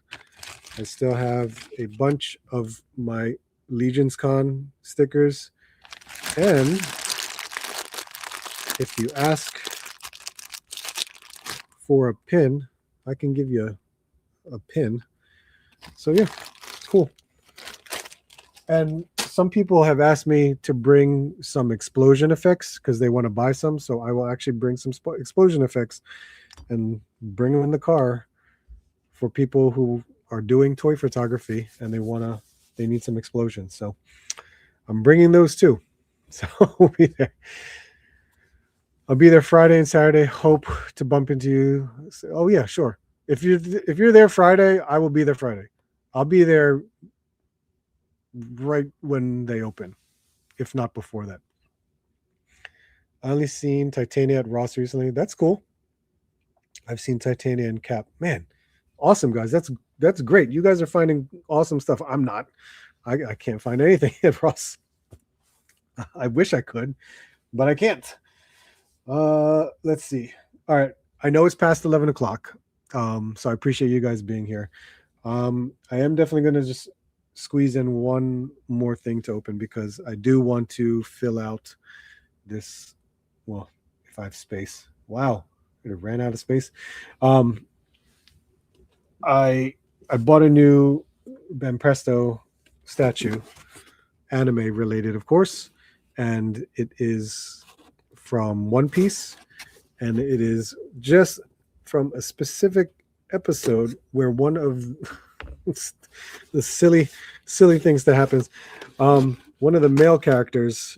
I still have a bunch of my Legions Con stickers. And if you ask for a pin, I can give you a pin. So yeah, it's cool. And some people have asked me to bring some explosion effects because they want to buy some. So I will actually bring some explosion effects and bring them in the car for people who are doing toy photography and they need some explosions. So I'm bringing those too. So we'll be there. I'll be there Friday and Saturday. Hope to bump into you. Oh yeah, sure. If you're there Friday, I will be there Friday. I'll be there right when they open, if not before that. I only seen Titania at Ross recently. That's cool. I've seen Titania and Cap. Man, awesome guys. That's great. You guys are finding awesome stuff. I'm not. I can't find anything at Ross. I wish I could, but I can't. Let's see. All right. I know it's past 11:00. So I appreciate you guys being here. I am definitely going to just squeeze in one more thing to open because I do want to fill out this. Well, if I have space. Wow. It ran out of space. I bought a new Banpresto statue, anime related, of course, and it is from One Piece, and it is just from a specific episode where one of the silly things that happens. One of the male characters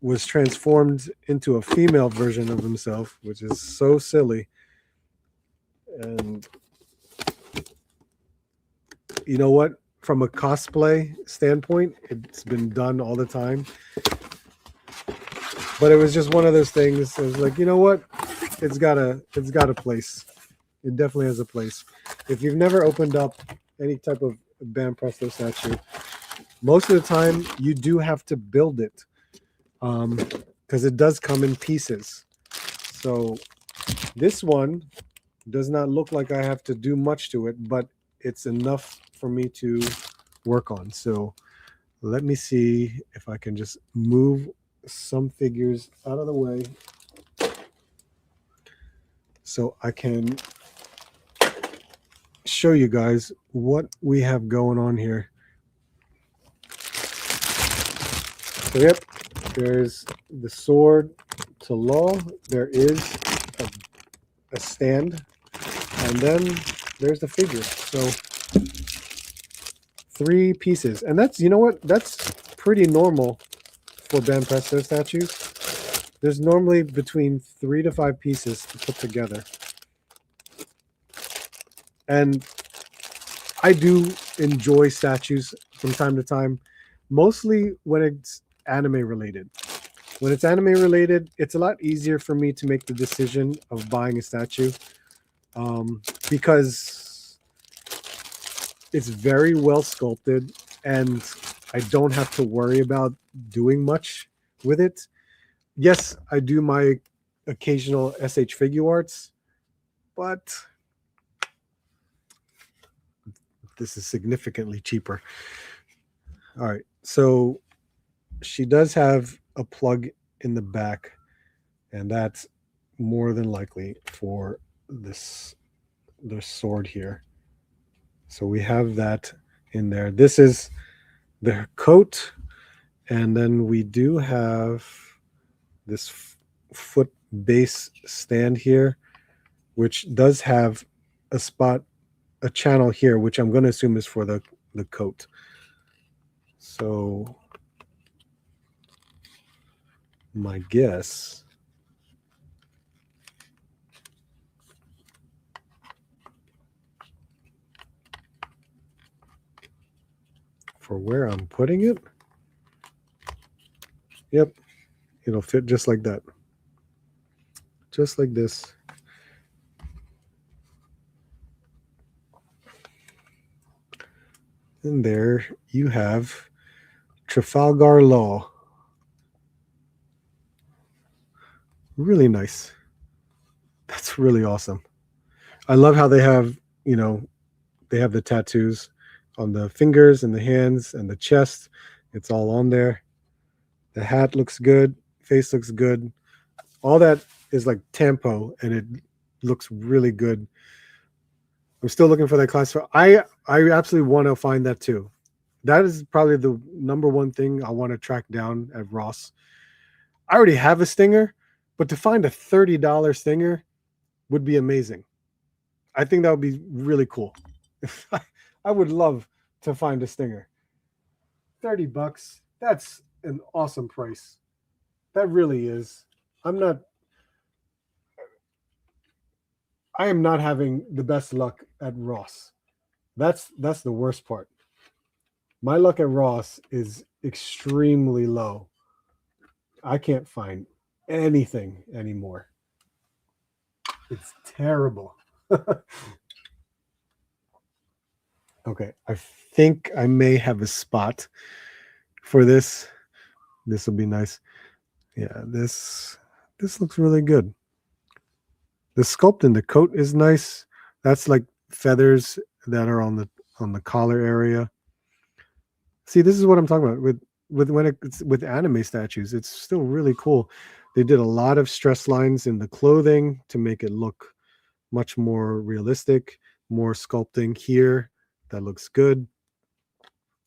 was transformed into a female version of himself, which is so silly. And you know what? From a cosplay standpoint, it's been done all the time. But it was just one of those things. It was like, you know what? It's got a place. It definitely has a place. If you've never opened up any type of Banpresto statue, most of the time you do have to build it, because it does come in pieces. So this one does not look like I have to do much to it, but it's enough for me to work on. So let me see if I can just move some figures out of the way so I can show you guys what we have going on here. So yep, there's the sword to Law. There is a stand, and then there's the figure. So 3 pieces, and that's, you know what, that's pretty normal for Banpresto statues. There's normally between 3 to 5 pieces to put together, and I do enjoy statues from time to time, mostly when it's anime related. When it's anime related, it's a lot easier for me to make the decision of buying a statue, because it's very well sculpted and I don't have to worry about doing much with it. Yes, I do my occasional SH Figuarts, but this is significantly cheaper. All right, so she does have a plug in the back, and that's more than likely for this the sword here. So we have that in there. This is the coat, and then we do have this foot base stand here, which does have a spot, a channel here, which I'm going to assume is for the coat. So my guess for where I'm putting it, yep, it'll fit just like that. Just like this. And there you have Trafalgar Law. Really nice. That's really awesome. I love how they have, they have the tattoos on the fingers and the hands and the chest. It's all on there. The hat looks good. Face looks good. All that is like tempo, and it looks really good. I'm still looking for that class. I absolutely want to find that too. That is probably the number one thing I want to track down at Ross. I already have a Stinger, but to find a $30 Stinger would be amazing. I think that would be really cool. I would love to find a Stinger. $30. That's an awesome price. That really is. I am not having the best luck at Ross. That's the worst part. My luck at Ross is extremely low. I can't find anything anymore. It's terrible. Okay, I think I may have a spot for this. This will be nice. Yeah, this looks really good. The sculpt in the coat is nice. That's like feathers that are on the collar area. See, this is what I'm talking about with when it's with anime statues. It's still really cool. They did a lot of stress lines in the clothing to make it look much more realistic, more sculpting here. That looks good.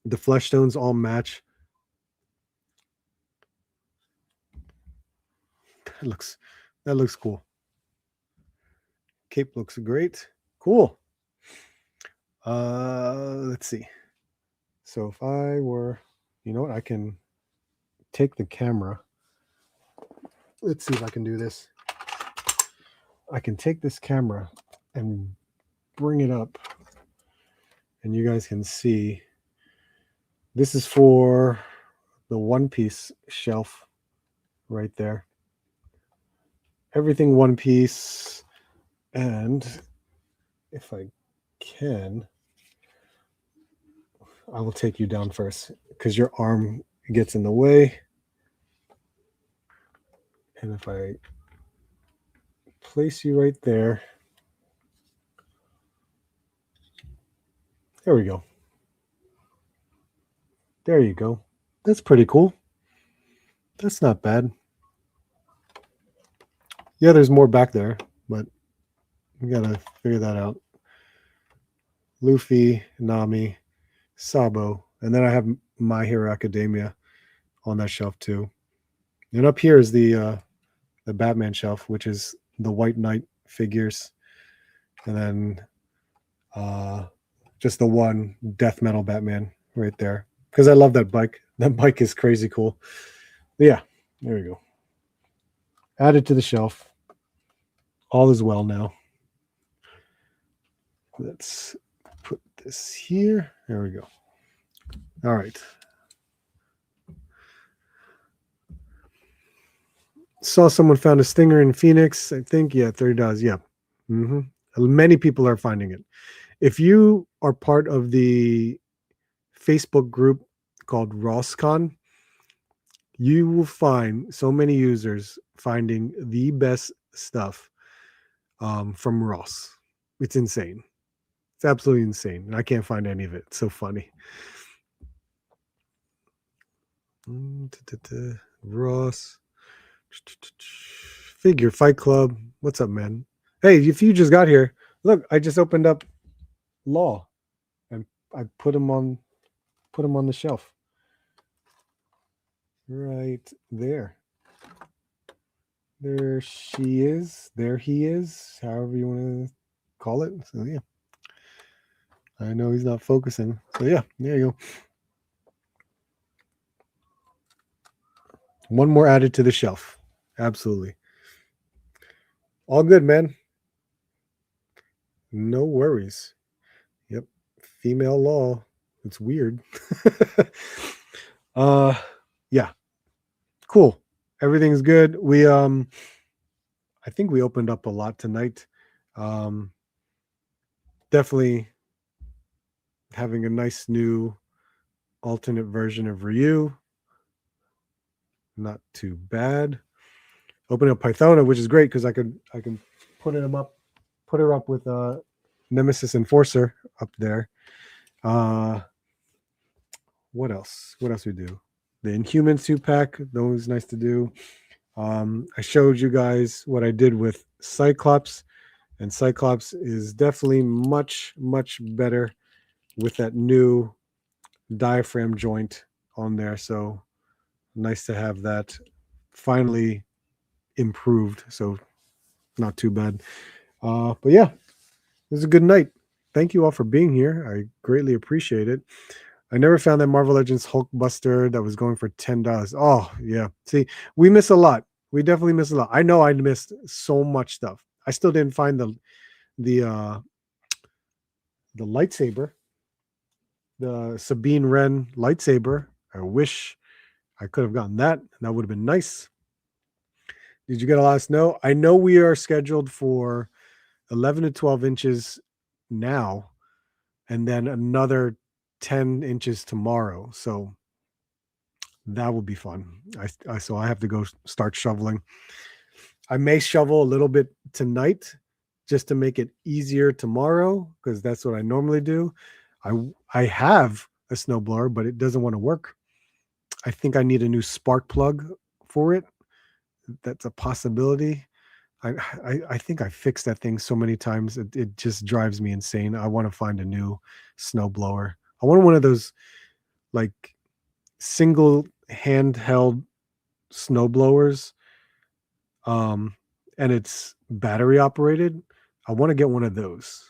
The flesh tones all match. That looks cool. Cape looks great. Cool. Let's see. So if I were, you know what, I can take the camera. Let's see if I can do this. I can take this camera and bring it up, and you guys can see. This is for the One Piece shelf right there. Everything One Piece. And if I can, I will take you down first because your arm gets in the way. And if I place you right there, there we go. There you go. That's pretty cool. That's not bad. Yeah, there's more back there, but we gotta figure that out. Luffy, Nami, Sabo, and then I have My Hero Academia on that shelf too. And up here is the Batman shelf, which is the White Knight figures, and then uh, just the one Death Metal Batman right there. Because I love that bike. That bike is crazy cool. But yeah, there we go. Added to the shelf. All is well now. Let's put this here. There we go. All right. Saw someone found a stinger in Phoenix. I think, yeah, $30. Yeah. Mm-hmm. Many people are finding it. If you are part of the Facebook group called RossCon, you will find so many users finding the best stuff from Ross. It's insane. It's absolutely insane. And I can't find any of it. It's so funny. Ross. Figure Fight Club. What's up, man? Hey, if you just got here, look, I just opened up Law and I put him on the shelf. Right there. There she is. There he is. However you want to call it. So yeah. I know he's not focusing. So yeah, there you go. One more added to the shelf. Absolutely. All good, man. No worries. Yep. Female Law. It's weird. Yeah. Cool. Everything's good. I think we opened up a lot tonight. Definitely having a nice new alternate version of Ryu. Not too bad. Opening up Pythona, which is great because I can put her up with Nemesis Enforcer up there. What else? What else we do? The Inhumans 2-pack. That was nice to do. I showed you guys what I did with Cyclops, and Cyclops is definitely much, much better with that new diaphragm joint on there. So nice to have that finally improved. So not too bad. But yeah, it was a good night. Thank you all for being here. I greatly appreciate it. I never found that Marvel Legends Hulkbuster that was going for $10. Oh yeah. See, we miss a lot. We definitely miss a lot. I know I missed so much stuff. I still didn't find the lightsaber, the Sabine Wren lightsaber. I wish I could have gotten that. That would have been nice. Did you get a lot of snow? I know we are scheduled for 11 to 12 inches now, and then another 10 inches tomorrow. So that will be fun. So I have to go start shoveling. I may shovel a little bit tonight just to make it easier tomorrow because that's what I normally do. I have a snowblower, but it doesn't want to work. I think I need a new spark plug for it. That's a possibility. I think I fixed that thing so many times. It just drives me insane. I want to find a new snowblower. I want one of those like single handheld snowblowers. And it's battery operated. I want to get one of those.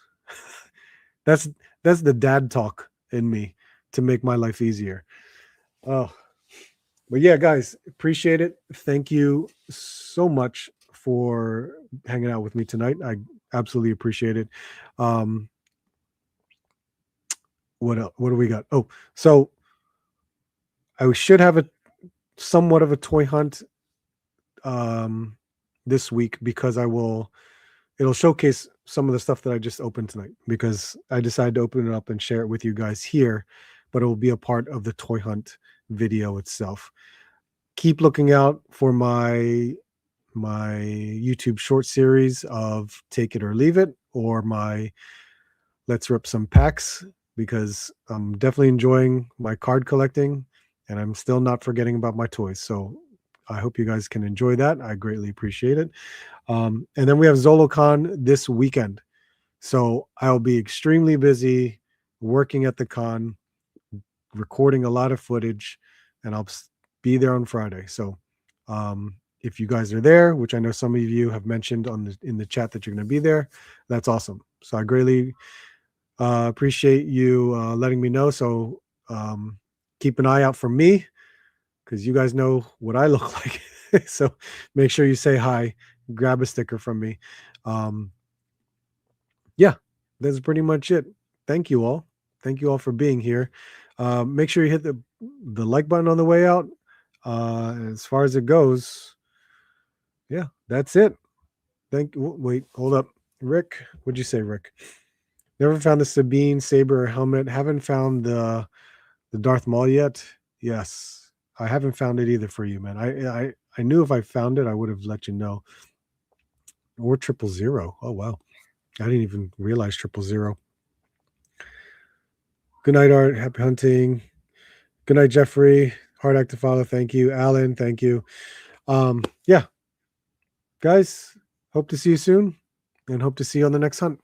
that's that's the dad talk in me to make my life easier. Oh, but yeah, guys, appreciate it. Thank you so much for hanging out with me tonight. I absolutely appreciate it. What else? What do we got? Oh, so I should have a somewhat of a toy hunt this week because it'll showcase some of the stuff that I just opened tonight because I decided to open it up and share it with you guys here, but it will be a part of the toy hunt video itself. Keep looking out for my YouTube short series of Take It or Leave It or my Let's Rip Some Packs because I'm definitely enjoying my card collecting and I'm still not forgetting about my toys. So I hope you guys can enjoy that. I greatly appreciate it. And then we have ZoloCon this weekend. So I'll be extremely busy working at the con, recording a lot of footage, and I'll be there on Friday. So if you guys are there, which I know some of you have mentioned in the chat that you're going to be there, that's awesome. So I greatly appreciate you letting me know. So keep an eye out for me, because you guys know what I look like. So make sure you say hi, grab a sticker from me. Yeah, that's pretty much it. Thank you all. Thank you all for being here. Make sure you hit the like button on the way out. As far as it goes, yeah, that's it. Wait, hold up. Rick, what'd you say, Rick? Never found the Sabine saber or helmet. Haven't found the Darth Maul yet. Yes, I haven't found it either for you, man. I knew if I found it, I would have let you know. Or 000. Oh wow, I didn't even realize 000. Good night, Art. Happy hunting. Good night, Jeffrey. Hard act to follow. Thank you, Alan. Thank you. Yeah, guys. Hope to see you soon, and hope to see you on the next hunt.